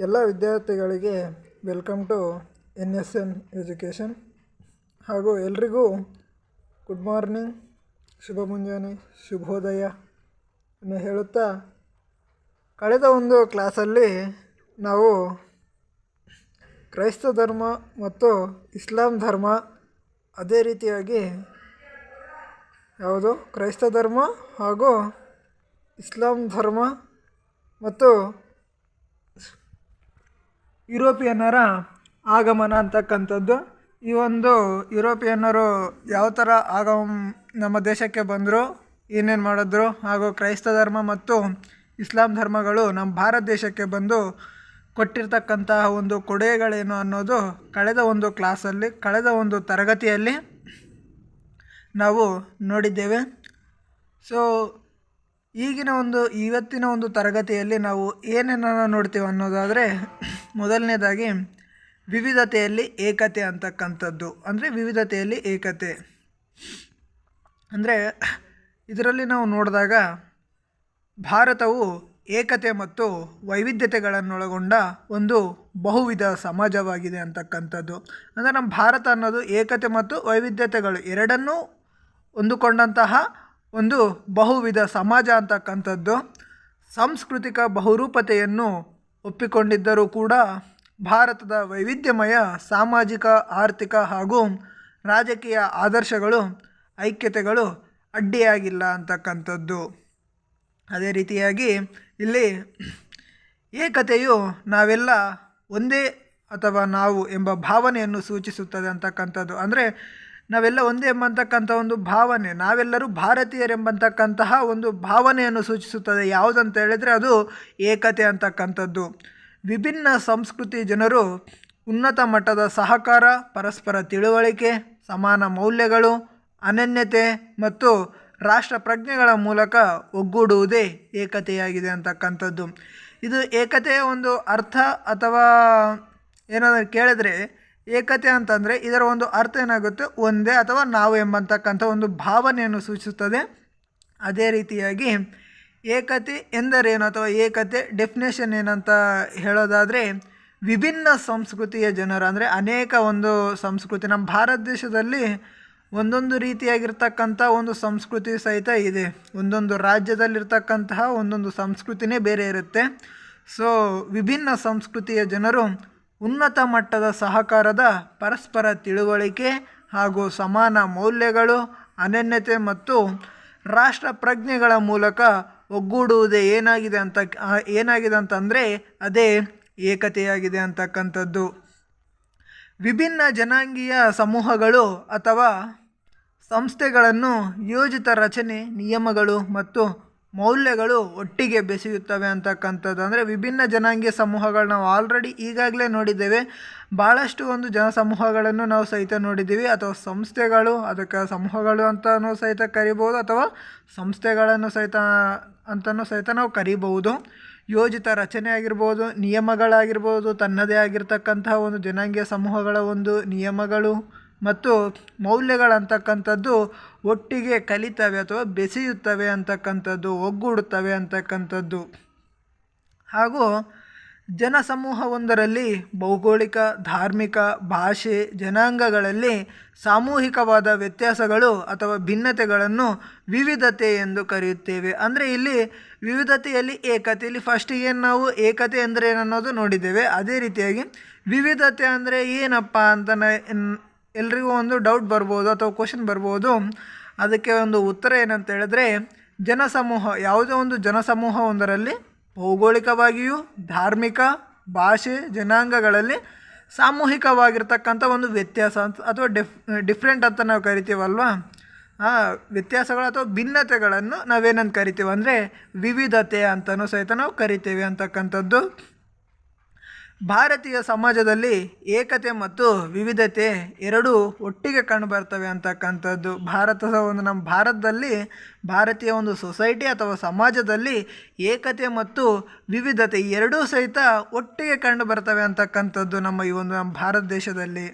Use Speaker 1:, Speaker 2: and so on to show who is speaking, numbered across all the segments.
Speaker 1: ಎಲ್ಲ ವಿದ್ಯಾರ್ಥಿಗಳಿಗೆ welcome to NSN education. ಹಾಗೂ ಎಲ್ರಿಗೂ ಗುಡ್ ಮಾರ್ನಿಂಗ್, ಶುಭ ಮುಂಜಾನೆ, ಶುಭೋದಯ ಅನ್ನು ಹೇಳುತ್ತಾ, ಕಳೆದ ಒಂದು ಕ್ಲಾಸಲ್ಲಿ ನಾವು ಕ್ರೈಸ್ತ ಧರ್ಮ ಮತ್ತು ಇಸ್ಲಾಂ ಧರ್ಮ, ಅದೇ ರೀತಿಯಾಗಿ ಕ್ರೈಸ್ತ ಧರ್ಮ ಹಾಗೂ ಇಸ್ಲಾಂ ಧರ್ಮ ಮತ್ತು ಯುರೋಪಿಯನ್ನರ ಆಗಮನ ಅಂತಕ್ಕಂಥದ್ದು. ಈ ಒಂದು ಯುರೋಪಿಯನ್ನರು ಯಾವ ಥರ ನಮ್ಮ ದೇಶಕ್ಕೆ ಬಂದರು, ಏನೇನು ಮಾಡಿದ್ರು, ಹಾಗೂ ಕ್ರೈಸ್ತ ಧರ್ಮ ಮತ್ತು ಇಸ್ಲಾಂ ಧರ್ಮಗಳು ನಮ್ಮ ಭಾರತ ದೇಶಕ್ಕೆ ಬಂದು ಕೊಟ್ಟಿರ್ತಕ್ಕಂತಹ ಒಂದು ಕೊಡುಗೆಗಳೇನು ಅನ್ನೋದು ಕಳೆದ ಒಂದು ಕ್ಲಾಸಲ್ಲಿ, ಕಳೆದ ಒಂದು ತರಗತಿಯಲ್ಲಿ ನಾವು ನೋಡಿದ್ದೇವೆ. ಸೊ ಇವತ್ತಿನ ಒಂದು ತರಗತಿಯಲ್ಲಿ ನಾವು ಏನೇನನ್ನು ನೋಡ್ತೀವಿ ಅನ್ನೋದಾದರೆ, ಮೊದಲನೇದಾಗಿ ವಿವಿಧತೆಯಲ್ಲಿ ಏಕತೆ ಅಂತಕ್ಕಂಥದ್ದು. ಅಂದರೆ ವಿವಿಧತೆಯಲ್ಲಿ ಏಕತೆ ಅಂದರೆ ಇದರಲ್ಲಿ ನಾವು ನೋಡಿದಾಗ ಭಾರತವು ಏಕತೆ ಮತ್ತು ವೈವಿಧ್ಯತೆಗಳನ್ನೊಳಗೊಂಡ ಒಂದು ಬಹುವಿಧ ಸಮಾಜವಾಗಿದೆ ಅಂತಕ್ಕಂಥದ್ದು. ಅಂದರೆ ನಮ್ಮ ಭಾರತ ಅನ್ನೋದು ಏಕತೆ ಮತ್ತು ವೈವಿಧ್ಯತೆಗಳು ಎರಡನ್ನೂ ಹೊಂದಿಕೊಂಡಂತಹ ಒಂದು ಬಹುವಿಧ ಸಮಾಜ ಅಂತಕ್ಕಂಥದ್ದು. ಸಾಂಸ್ಕೃತಿಕ ಬಹುರೂಪತೆಯನ್ನು ಒಪ್ಪಿಕೊಂಡಿದ್ದರೂ ಕೂಡ ಭಾರತದ ವೈವಿಧ್ಯಮಯ ಸಾಮಾಜಿಕ, ಆರ್ಥಿಕ ಹಾಗೂ ರಾಜಕೀಯ ಆದರ್ಶಗಳು, ಐಕ್ಯತೆಗಳು ಅಡ್ಡಿಯಾಗಿಲ್ಲ ಅಂತಕ್ಕಂಥದ್ದು. ಅದೇ ರೀತಿಯಾಗಿ ಇಲ್ಲಿ ಏಕತೆಯು ನಾವೆಲ್ಲ ಒಂದೇ ಅಥವಾ ನಾವು ಎಂಬ ಭಾವನೆಯನ್ನು ಸೂಚಿಸುತ್ತದೆ ಅಂತಕ್ಕಂಥದ್ದು. ಅಂದರೆ ನಾವೆಲ್ಲ ಒಂದೇ ಎಂಬಂತಕ್ಕಂಥ ಒಂದು ಭಾವನೆ, ನಾವೆಲ್ಲರೂ ಭಾರತೀಯರೆಂಬಂತಕ್ಕಂತಹ ಒಂದು ಭಾವನೆಯನ್ನು ಸೂಚಿಸುತ್ತದೆ. ಯಾವುದಂತ ಹೇಳಿದರೆ ಅದು ಏಕತೆ ಅಂತಕ್ಕಂಥದ್ದು. ವಿಭಿನ್ನ ಸಂಸ್ಕೃತಿ ಜನರು ಉನ್ನತ ಮಟ್ಟದ ಸಹಕಾರ, ಪರಸ್ಪರ ತಿಳುವಳಿಕೆ, ಸಮಾನ ಮೌಲ್ಯಗಳು, ಅನನ್ಯತೆ ಮತ್ತು ರಾಷ್ಟ್ರ ಪ್ರಜ್ಞೆಗಳ ಮೂಲಕ ಒಗ್ಗೂಡುವುದೇ ಏಕತೆಯಾಗಿದೆ ಅಂತಕ್ಕಂಥದ್ದು. ಇದು ಏಕತೆಯ ಒಂದು ಅರ್ಥ ಅಥವಾ ಏನಾದರೂ ಕೇಳಿದ್ರೆ, ಏಕತೆ ಅಂತಂದರೆ ಇದರ ಒಂದು ಅರ್ಥ ಏನಾಗುತ್ತೆ, ಒಂದೇ ಅಥವಾ ನಾವು ಎಂಬಂತಕ್ಕಂಥ ಒಂದು ಭಾವನೆಯನ್ನು ಸೂಚಿಸುತ್ತದೆ. ಅದೇ ರೀತಿಯಾಗಿ ಏಕತೆ ಎಂದರೇನು ಅಥವಾ ಏಕತೆ ಡೆಫಿನೇಷನ್ ಏನಂತ ಹೇಳೋದಾದರೆ, ವಿಭಿನ್ನ ಸಂಸ್ಕೃತಿಯ ಜನರು, ಅಂದರೆ ಅನೇಕ ಒಂದು ಸಂಸ್ಕೃತಿ, ನಮ್ಮ ಭಾರತ ದೇಶದಲ್ಲಿ ಒಂದೊಂದು ರೀತಿಯಾಗಿರ್ತಕ್ಕಂಥ ಒಂದು ಸಂಸ್ಕೃತಿ ಸಹಿತ ಇದೆ. ಒಂದೊಂದು ರಾಜ್ಯದಲ್ಲಿರ್ತಕ್ಕಂತಹ ಒಂದೊಂದು ಸಂಸ್ಕೃತಿನೇ ಬೇರೆ ಇರುತ್ತೆ. ಸೊ ವಿಭಿನ್ನ ಸಂಸ್ಕೃತಿಯ ಜನರು ಉನ್ನತ ಮಟ್ಟದ ಸಹಕಾರದ, ಪರಸ್ಪರ ತಿಳುವಳಿಕೆ ಹಾಗೂ ಸಮಾನ ಮೌಲ್ಯಗಳು, ಅನನ್ಯತೆ ಮತ್ತು ರಾಷ್ಟ್ರ ಪ್ರಜ್ಞೆಗಳ ಮೂಲಕ ಒಗ್ಗೂಡುವುದೇ ಏನಾಗಿದೆ ಅಂತಂದರೆ ಅದೇ ಏಕತೆಯಾಗಿದೆ ಅಂತಕ್ಕಂಥದ್ದು. ವಿಭಿನ್ನ ಜನಾಂಗೀಯ ಸಮೂಹಗಳು ಅಥವಾ ಸಂಸ್ಥೆಗಳನ್ನು ಯೋಜಿತ ರಚನೆ, ನಿಯಮಗಳು ಮತ್ತು ಮೌಲ್ಯಗಳು ಒಟ್ಟಿಗೆ ಬೆಸೆಯುತ್ತವೆ ಅಂತಕ್ಕಂಥದ್ದು. ಅಂದರೆ ವಿಭಿನ್ನ ಜನಾಂಗೀಯ ಸಮೂಹಗಳು ನಾವು ಆಲ್ರೆಡಿ ಈಗಾಗಲೇ ನೋಡಿದ್ದೇವೆ. ಭಾಳಷ್ಟು ಒಂದು ಜನಸಮೂಹಗಳನ್ನು ನಾವು ಸಹಿತ ನೋಡಿದ್ದೀವಿ. ಅಥವಾ ಸಂಸ್ಥೆಗಳು, ಅದಕ್ಕೆ ಸಮೂಹಗಳು ಅಂತಲೂ ಸಹಿತ ಕರಿಬೋದು, ಅಥವಾ ಸಂಸ್ಥೆಗಳನ್ನು ಸಹಿತ ನಾವು ಕರಿಬಹುದು. ಯೋಜಿತ ರಚನೆ ಆಗಿರ್ಬೋದು, ನಿಯಮಗಳಾಗಿರ್ಬೋದು, ತನ್ನದೇ ಆಗಿರ್ತಕ್ಕಂತಹ ಒಂದು ಜನಾಂಗೀಯ ಸಮೂಹಗಳ ಒಂದು ನಿಯಮಗಳು ಮತ್ತು ಮೌಲ್ಯಗಳಂತಕ್ಕಂಥದ್ದು ಒಟ್ಟಿಗೆ ಕಲಿತವೆ ಅಥವಾ ಬೆಸೆಯುತ್ತವೆ ಅಂತಕ್ಕಂಥದ್ದು, ಒಗ್ಗೂಡುತ್ತವೆ ಅಂತಕ್ಕಂಥದ್ದು. ಹಾಗೂ ಜನಸಮೂಹವೊಂದರಲ್ಲಿ ಭೌಗೋಳಿಕ, ಧಾರ್ಮಿಕ, ಭಾಷೆ, ಜನಾಂಗಗಳಲ್ಲಿ ಸಾಮೂಹಿಕವಾದ ವ್ಯತ್ಯಾಸಗಳು ಅಥವಾ ಭಿನ್ನತೆಗಳನ್ನು ವಿವಿಧತೆ ಎಂದು ಕರೆಯುತ್ತೇವೆ. ಅಂದರೆ ಇಲ್ಲಿ ವಿವಿಧತೆಯಲ್ಲಿ ಏಕತೆ, ಇಲ್ಲಿ ಫಸ್ಟಿಗೆ ನಾವು ಏಕತೆ ಅಂದರೆ ಏನನ್ನೋದು ನೋಡಿದ್ದೇವೆ. ಅದೇ ರೀತಿಯಾಗಿ ವಿವಿಧತೆ ಅಂದರೆ ಏನಪ್ಪ ಅಂತ ಎಲ್ರಿಗೂ ಒಂದು ಡೌಟ್ ಬರ್ಬೋದು ಅಥವಾ ಕ್ವಶನ್ ಬರ್ಬೋದು. ಅದಕ್ಕೆ ಒಂದು ಉತ್ತರ ಏನಂತ ಹೇಳಿದ್ರೆ, ಜನಸಮೂಹ, ಯಾವುದೇ ಒಂದು ಜನಸಮೂಹ ಒಂದರಲ್ಲಿ ಭೌಗೋಳಿಕವಾಗಿಯೂ, ಧಾರ್ಮಿಕ, ಭಾಷೆ, ಜನಾಂಗಗಳಲ್ಲಿ ಸಾಮೂಹಿಕವಾಗಿರ್ತಕ್ಕಂಥ ಒಂದು ವ್ಯತ್ಯಾಸ ಅಥವಾ ಡಿಫ್ರೆಂಟ್ ಅಂತ ನಾವು ಕರಿತೀವಲ್ವ, ಆ ವ್ಯತ್ಯಾಸಗಳು ಅಥವಾ ಭಿನ್ನತೆಗಳನ್ನು ನಾವೇನಂತ ಕರಿತೀವಿ ಅಂದರೆ ವಿವಿಧತೆ ಅಂತಲೂ ಸಹಿತ ನಾವು ಕರಿತೇವೆ ಅಂತಕ್ಕಂಥದ್ದು. ಭಾರತೀಯ ಸಮಾಜದಲ್ಲಿ ಏಕತೆ ಮತ್ತು ವಿವಿಧತೆ ಎರಡೂ ಒಟ್ಟಿಗೆ ಕಂಡುಬರ್ತವೆ ಅಂತಕ್ಕಂಥದ್ದು. ನಮ್ಮ ಭಾರತದಲ್ಲಿ, ಭಾರತೀಯ ಒಂದು ಸೊಸೈಟಿ ಅಥವಾ ಸಮಾಜದಲ್ಲಿ ಏಕತೆ ಮತ್ತು ವಿವಿಧತೆ ಎರಡೂ ಸಹಿತ ಒಟ್ಟಿಗೆ ಕಂಡುಬರ್ತವೆ ಅಂತಕ್ಕಂಥದ್ದು ನಮ್ಮ ಭಾರತ ದೇಶದಲ್ಲಿ.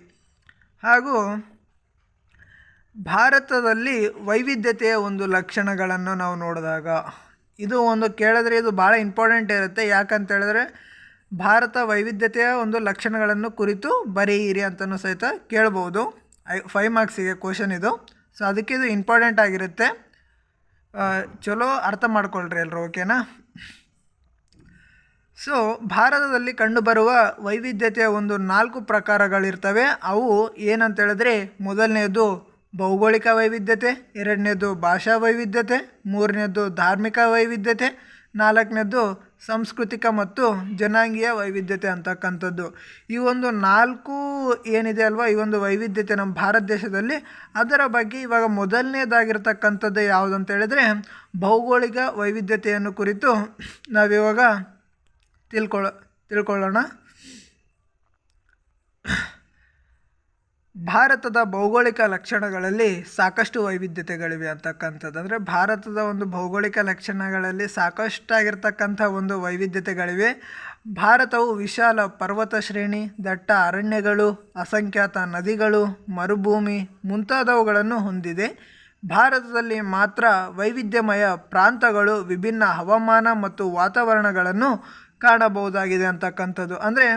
Speaker 1: ಹಾಗೂ ಭಾರತದಲ್ಲಿ ವೈವಿಧ್ಯತೆಯ ಒಂದು ಲಕ್ಷಣಗಳನ್ನು ನಾವು ನೋಡಿದಾಗ, ಇದು ಒಂದು ಕೇಳಿದ್ರೆ ಇದು ಭಾಳ ಇಂಪಾರ್ಟೆಂಟ್ ಇರುತ್ತೆ. ಯಾಕಂತ ಹೇಳಿದ್ರೆ ಭಾರತ ವೈವಿಧ್ಯತೆಯ ಒಂದು ಲಕ್ಷಣಗಳನ್ನು ಕುರಿತು ಬರೆಯಿರಿ ಅಂತಲೂ ಸಹಿತ ಕೇಳ್ಬೋದು. 5 ಮಾರ್ಕ್ಸಿಗೆ ಕ್ವಶನ್ ಇದು. ಸೊ ಅದಕ್ಕೆ ಇದು ಇಂಪಾರ್ಟೆಂಟ್ ಆಗಿರುತ್ತೆ. ಚಲೋ ಅರ್ಥ ಮಾಡ್ಕೊಳ್ರಿ ಎಲ್ಲರೂ, ಓಕೆನಾ. ಸೊ ಭಾರತದಲ್ಲಿ ಕಂಡುಬರುವ ವೈವಿಧ್ಯತೆಯ ಒಂದು 4 ಪ್ರಕಾರಗಳಿರ್ತವೆ. ಅವು ಏನಂತ ಹೇಳಿದ್ರೆ, ಮೊದಲನೇದು ಭೌಗೋಳಿಕ ವೈವಿಧ್ಯತೆ, ಎರಡನೇದು ಭಾಷಾ ವೈವಿಧ್ಯತೆ, ಮೂರನೇದು ಧಾರ್ಮಿಕ ವೈವಿಧ್ಯತೆ, ನಾಲ್ಕನೇದು ಸಾಂಸ್ಕೃತಿಕ ಮತ್ತು ಜನಾಂಗೀಯ ವೈವಿಧ್ಯತೆ ಅಂತಕ್ಕಂಥದ್ದು. ಈ ಒಂದು 4 ಏನಿದೆ ಅಲ್ವಾ, ಈ ಒಂದು ವೈವಿಧ್ಯತೆ ನಮ್ಮ ಭಾರತ ದೇಶದಲ್ಲಿ, ಅದರ ಬಗ್ಗೆ ಇವಾಗ ಮೊದಲನೇದಾಗಿರ್ತಕ್ಕಂಥದ್ದು ಯಾವುದು ಅಂತ ಹೇಳಿದ್ರೆ ಭೌಗೋಳಿಕ ವೈವಿಧ್ಯತೆಯನ್ನು ಕುರಿತು ನಾವಿವಾಗ ತಿಳ್ಕೊಳ್ಳೋಣ. ಭಾರತದ ಭೌಗೋಳಿಕ ಲಕ್ಷಣಗಳಲ್ಲಿ ಸಾಕಷ್ಟು ವೈವಿಧ್ಯತೆಗಳಿವೆ ಅಂತಕ್ಕಂಥದ್ದು. ಅಂದರೆ ಭಾರತದ ಒಂದು ಭೌಗೋಳಿಕ ಲಕ್ಷಣಗಳಲ್ಲಿ ಸಾಕಷ್ಟಾಗಿರ್ತಕ್ಕಂಥ ಒಂದು ವೈವಿಧ್ಯತೆಗಳಿವೆ. ಭಾರತವು ವಿಶಾಲ ಪರ್ವತ ಶ್ರೇಣಿ, ದಟ್ಟ ಅರಣ್ಯಗಳು, ಅಸಂಖ್ಯಾತ ನದಿಗಳು, ಮರುಭೂಮಿ ಮುಂತಾದವುಗಳನ್ನು ಹೊಂದಿದೆ. ಭಾರತದಲ್ಲಿ ಮಾತ್ರ ವೈವಿಧ್ಯಮಯ ಪ್ರಾಂತಗಳು, ವಿಭಿನ್ನ ಹವಾಮಾನ ಮತ್ತು ವಾತಾವರಣಗಳನ್ನು ಕಾಣಬಹುದಾಗಿದೆ ಅಂತಕ್ಕಂಥದ್ದು. ಅಂದರೆ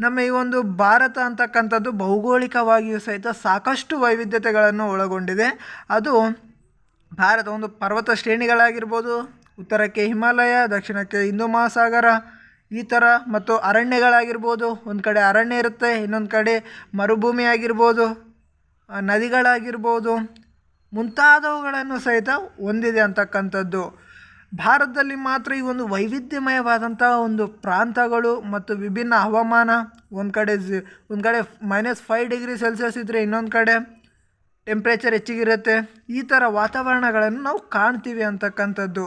Speaker 1: ನಮ್ಮ ಈ ಒಂದು ಭಾರತ ಅಂತಕ್ಕಂಥದ್ದು ಭೌಗೋಳಿಕವಾಗಿಯೂ ಸಹಿತ ಸಾಕಷ್ಟು ವೈವಿಧ್ಯತೆಗಳನ್ನು ಒಳಗೊಂಡಿದೆ. ಅದು ಭಾರತ ಒಂದು ಪರ್ವತ ಶ್ರೇಣಿಗಳಾಗಿರ್ಬೋದು, ಉತ್ತರಕ್ಕೆ ಹಿಮಾಲಯ, ದಕ್ಷಿಣಕ್ಕೆ ಹಿಂದೂ ಮಹಾಸಾಗರ ಈ ಥರ, ಮತ್ತು ಅರಣ್ಯಗಳಾಗಿರ್ಬೋದು, ಒಂದು ಕಡೆ ಅರಣ್ಯ ಇರುತ್ತೆ, ಇನ್ನೊಂದು ಕಡೆ ಮರುಭೂಮಿ ಆಗಿರ್ಬೋದು, ನದಿಗಳಾಗಿರ್ಬೋದು, ಮುಂತಾದವುಗಳನ್ನು ಸಹಿತ ಹೊಂದಿದೆ ಅಂತಕ್ಕಂಥದ್ದು. ಭಾರತದಲ್ಲಿ ಮಾತ್ರ ಈ ಒಂದು ವೈವಿಧ್ಯಮಯವಾದಂಥ ಒಂದು ಪ್ರಾಂತಗಳು ಮತ್ತು ವಿಭಿನ್ನ ಹವಾಮಾನ, ಒಂದು ಕಡೆ -5 ಡಿಗ್ರಿ ಸೆಲ್ಸಿಯಸ್ ಇದ್ದರೆ ಇನ್ನೊಂದು ಕಡೆ ಟೆಂಪ್ರೇಚರ್ ಹೆಚ್ಚಿಗಿರುತ್ತೆ. ಈ ಥರ ವಾತಾವರಣಗಳನ್ನು ನಾವು ಕಾಣ್ತೀವಿ ಅಂತಕ್ಕಂಥದ್ದು.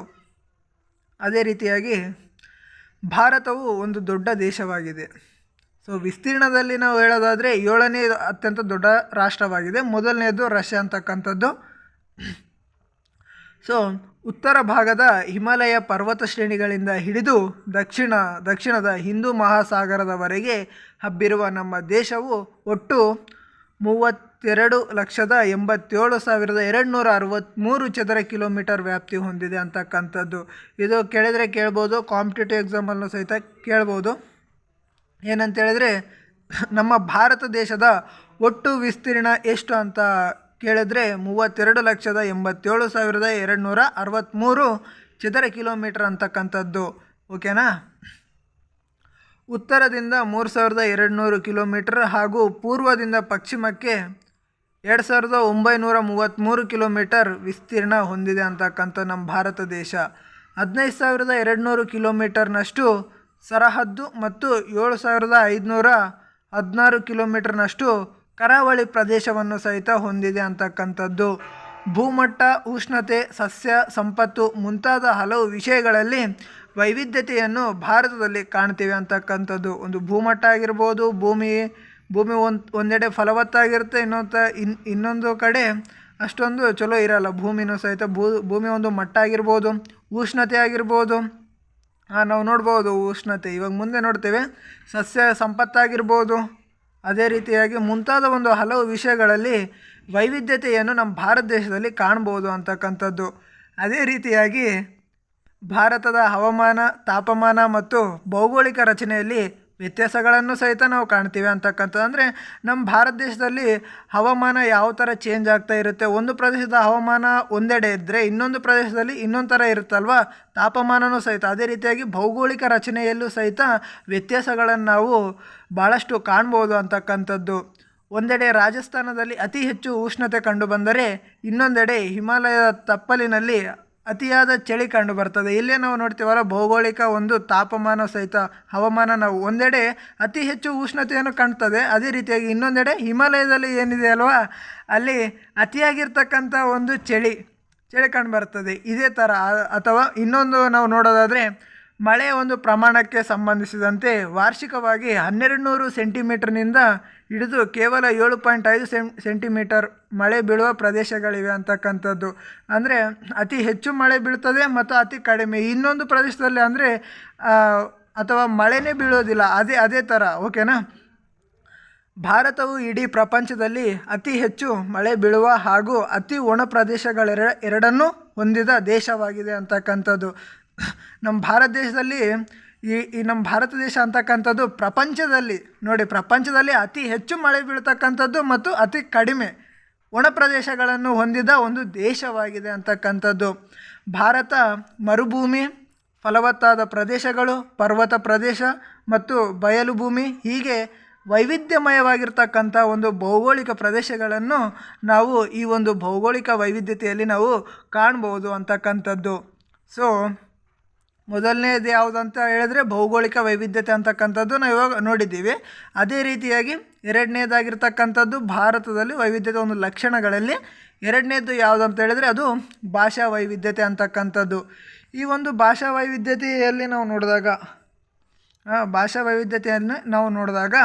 Speaker 1: ಅದೇ ರೀತಿಯಾಗಿ ಭಾರತವು ಒಂದು ದೊಡ್ಡ ದೇಶವಾಗಿದೆ. ಸೊ ವಿಸ್ತೀರ್ಣದಲ್ಲಿ ನಾವು ಹೇಳೋದಾದರೆ 7ನೇ ಅತ್ಯಂತ ದೊಡ್ಡ ರಾಷ್ಟ್ರವಾಗಿದೆ. ಮೊದಲನೇದು ರಷ್ಯಾ ಅಂತಕ್ಕಂಥದ್ದು. ಸೊ ಉತ್ತರ ಭಾಗದ ಹಿಮಾಲಯ ಪರ್ವತ ಶ್ರೇಣಿಗಳಿಂದ ಹಿಡಿದು ದಕ್ಷಿಣದ ಹಿಂದೂ ಮಹಾಸಾಗರದವರೆಗೆ ಹಬ್ಬಿರುವ ನಮ್ಮ ದೇಶವು ಒಟ್ಟು 32,87,263 ಚದರ ಕಿಲೋಮೀಟರ್ ವ್ಯಾಪ್ತಿ ಹೊಂದಿದೆ ಅಂತಕ್ಕಂಥದ್ದು. ಇದು ಕೇಳಿದರೆ ಕೇಳ್ಬೋದು, ಕಾಂಪಿಟೇಟಿವ್ ಎಕ್ಸಾಮಲ್ಲೂ ಸಹಿತ ಕೇಳ್ಬೋದು. ಏನಂತ ಹೇಳಿದ್ರೆ, ನಮ್ಮ ಭಾರತ ದೇಶದ ಒಟ್ಟು ವಿಸ್ತೀರ್ಣ ಎಷ್ಟು ಅಂತ ಕೇಳಿದ್ರೆ 32,87,263 ಚದರ ಕಿಲೋಮೀಟರ್ ಅಂತಕ್ಕಂಥದ್ದು, ಓಕೆನಾ. ಉತ್ತರದಿಂದ 3,200 ಕಿಲೋಮೀಟರ್ ಹಾಗೂ ಪೂರ್ವದಿಂದ ಪಶ್ಚಿಮಕ್ಕೆ 2,933 ಕಿಲೋಮೀಟರ್ ವಿಸ್ತೀರ್ಣ ಹೊಂದಿದೆ ಅಂತಕ್ಕಂಥ ನಮ್ಮ ಭಾರತ ದೇಶ. 15,200 ಕಿಲೋಮೀಟರ್ನಷ್ಟು ಸರಹದ್ದು ಮತ್ತು 7,516 ಕಿಲೋಮೀಟರ್ನಷ್ಟು ಕರಾವಳಿ ಪ್ರದೇಶವನ್ನು ಸಹಿತ ಹೊಂದಿದೆ ಅಂತಕ್ಕಂಥದ್ದು. ಭೂಮಟ್ಟ, ಉಷ್ಣತೆ, ಸಸ್ಯ ಸಂಪತ್ತು ಮುಂತಾದ ಹಲವು ವಿಷಯಗಳಲ್ಲಿ ವೈವಿಧ್ಯತೆಯನ್ನು ಭಾರತದಲ್ಲಿ ಕಾಣ್ತೀವಿ ಅಂತಕ್ಕಂಥದ್ದು. ಒಂದು ಭೂಮಟ್ಟ ಆಗಿರ್ಬೋದು, ಭೂಮಿ ಒಂದೆಡೆ ಫಲವತ್ತಾಗಿರುತ್ತೆ, ಇನ್ನೊಂದು ಕಡೆ ಅಷ್ಟೊಂದು ಚಲೋ ಇರಲ್ಲ ಭೂಮಿನೂ ಸಹಿತ. ಭೂಮಿ ಒಂದು ಮಟ್ಟ ಆಗಿರ್ಬೋದು, ಉಷ್ಣತೆ ಆಗಿರ್ಬೋದು, ನಾವು ನೋಡ್ಬೋದು ಉಷ್ಣತೆ, ಇವಾಗ ಮುಂದೆ ನೋಡ್ತೇವೆ. ಸಸ್ಯ ಸಂಪತ್ತಾಗಿರ್ಬೋದು, ಅದೇ ರೀತಿಯಾಗಿ ಮುಂತಾದ ಒಂದು ಹಲವು ವಿಷಯಗಳಲ್ಲಿ ವೈವಿಧ್ಯತೆಯನ್ನು ನಮ್ಮ ಭಾರತ ದೇಶದಲ್ಲಿ ಕಾಣ್ಬೋದು ಅಂತಕ್ಕಂಥದ್ದು. ಅದೇ ರೀತಿಯಾಗಿ ಭಾರತದ ಹವಾಮಾನ, ತಾಪಮಾನ ಮತ್ತು ಭೌಗೋಳಿಕ ರಚನೆಯಲ್ಲಿ ವ್ಯತ್ಯಾಸಗಳನ್ನು ಸಹಿತ ನಾವು ಕಾಣ್ತೀವಿ ಅಂತಕ್ಕಂಥದ್ದು. ಅಂದರೆ ನಮ್ಮ ಭಾರತ ದೇಶದಲ್ಲಿ ಹವಾಮಾನ ಯಾವ ಥರ ಚೇಂಜ್ ಆಗ್ತಾ ಇರುತ್ತೆ. ಒಂದು ಪ್ರದೇಶದ ಹವಾಮಾನ ಒಂದೆಡೆ ಇದ್ದರೆ ಇನ್ನೊಂದು ಪ್ರದೇಶದಲ್ಲಿ ಇನ್ನೊಂದು ಥರ ಇರುತ್ತಲ್ವ, ತಾಪಮಾನವೂ ಸಹಿತ. ಅದೇ ರೀತಿಯಾಗಿ ಭೌಗೋಳಿಕ ರಚನೆಯಲ್ಲೂ ಸಹಿತ ವ್ಯತ್ಯಾಸಗಳನ್ನು ನಾವು ಭಾಳಷ್ಟು ಕಾಣ್ಬೋದು ಅಂತಕ್ಕಂಥದ್ದು. ಒಂದೆಡೆ ರಾಜಸ್ಥಾನದಲ್ಲಿ ಅತಿ ಹೆಚ್ಚು ಉಷ್ಣತೆ ಕಂಡುಬಂದರೆ ಇನ್ನೊಂದೆಡೆ ಹಿಮಾಲಯದ ತಪ್ಪಲಿನಲ್ಲಿ ಅತಿಯಾದ ಚಳಿ ಕಂಡು ಬರ್ತದೆ. ಇಲ್ಲೇ ನಾವು ನೋಡ್ತೀವಲ್ಲ, ಭೌಗೋಳಿಕ ಒಂದು ತಾಪಮಾನ ಸಹಿತ ಹವಾಮಾನ ನಾವು ಒಂದೆಡೆ ಅತಿ ಹೆಚ್ಚು ಉಷ್ಣತೆಯನ್ನು ಕಾಣ್ತದೆ, ಅದೇ ರೀತಿಯಾಗಿ ಇನ್ನೊಂದೆಡೆ ಹಿಮಾಲಯದಲ್ಲಿ ಏನಿದೆ ಅಲ್ವಾ, ಅಲ್ಲಿ ಅತಿಯಾಗಿರ್ತಕ್ಕಂಥ ಒಂದು ಚಳಿ ಕಂಡು ಬರ್ತದೆ. ಇದೇ ಥರ. ಅಥವಾ ಇನ್ನೊಂದು ನಾವು ನೋಡೋದಾದರೆ, ಮಳೆಯ ಒಂದು ಪ್ರಮಾಣಕ್ಕೆ ಸಂಬಂಧಿಸಿದಂತೆ ವಾರ್ಷಿಕವಾಗಿ 1200 ಸೆಂಟಿಮೀಟರ್ನಿಂದ ಹಿಡಿದು ಕೇವಲ 7.5 ಸೆಂಟಿಮೀಟರ್ ಮಳೆ ಬೀಳುವ ಪ್ರದೇಶಗಳಿವೆ ಅಂತಕ್ಕಂಥದ್ದು. ಅಂದರೆ ಅತಿ ಹೆಚ್ಚು ಮಳೆ ಬೀಳ್ತದೆ ಮತ್ತು ಅತಿ ಕಡಿಮೆ ಇನ್ನೊಂದು ಪ್ರದೇಶದಲ್ಲಿ, ಅಂದರೆ ಅಥವಾ ಮಳೆನೇ ಬೀಳೋದಿಲ್ಲ, ಅದೇ ಥರ, ಓಕೆನಾ. ಭಾರತವು ಇಡೀ ಪ್ರಪಂಚದಲ್ಲಿ ಅತಿ ಹೆಚ್ಚು ಮಳೆ ಬೀಳುವ ಹಾಗೂ ಅತಿ ಒಣ ಪ್ರದೇಶಗಳೆರಡನ್ನೂ ಹೊಂದಿದ ದೇಶವಾಗಿದೆ ಅಂತಕ್ಕಂಥದ್ದು. ನಮ್ಮ ಭಾರತ ದೇಶದಲ್ಲಿ ಈ ನಮ್ಮ ಭಾರತ ದೇಶ ಅಂತಕ್ಕಂಥದ್ದು ಪ್ರಪಂಚದಲ್ಲಿ ಅತಿ ಹೆಚ್ಚು ಮಳೆ ಬೀಳ್ತಕ್ಕಂಥದ್ದು ಮತ್ತು ಅತಿ ಕಡಿಮೆ ಒಣ ಪ್ರದೇಶಗಳನ್ನು ಹೊಂದಿದ ಒಂದು ದೇಶವಾಗಿದೆ ಅಂತಕ್ಕಂಥದ್ದು. ಭಾರತ ಮರುಭೂಮಿ, ಫಲವತ್ತಾದ ಪ್ರದೇಶಗಳು, ಪರ್ವತ ಪ್ರದೇಶ ಮತ್ತು ಬಯಲು ಭೂಮಿ ಹೀಗೆ ವೈವಿಧ್ಯಮಯವಾಗಿರ್ತಕ್ಕಂಥ ಒಂದು ಭೌಗೋಳಿಕ ಪ್ರದೇಶಗಳನ್ನು ನಾವು ಈ ಒಂದು ಭೌಗೋಳಿಕ ವೈವಿಧ್ಯತೆಯಲ್ಲಿ ನಾವು ಕಾಣ್ಬೋದು ಅಂತಕ್ಕಂಥದ್ದು. ಸೊ ಮೊದಲನೇದು ಯಾವುದಂತ ಹೇಳಿದ್ರೆ ಭೌಗೋಳಿಕ ವೈವಿಧ್ಯತೆ ಅಂತಕ್ಕಂಥದ್ದು ನಾವು ಇವಾಗ ನೋಡಿದ್ದೀವಿ. ಅದೇ ರೀತಿಯಾಗಿ ಎರಡನೇದಾಗಿರ್ತಕ್ಕಂಥದ್ದು ಭಾರತದಲ್ಲಿ ವೈವಿಧ್ಯತೆ ಒಂದು ಲಕ್ಷಣಗಳಲ್ಲಿ ಎರಡನೇದು ಯಾವುದಂತ ಹೇಳಿದ್ರೆ ಅದು ಭಾಷಾ ವೈವಿಧ್ಯತೆ ಅಂತಕ್ಕಂಥದ್ದು. ಈ ಒಂದು ಭಾಷಾ ವೈವಿಧ್ಯತೆಯಲ್ಲಿ ನಾವು ನೋಡಿದಾಗ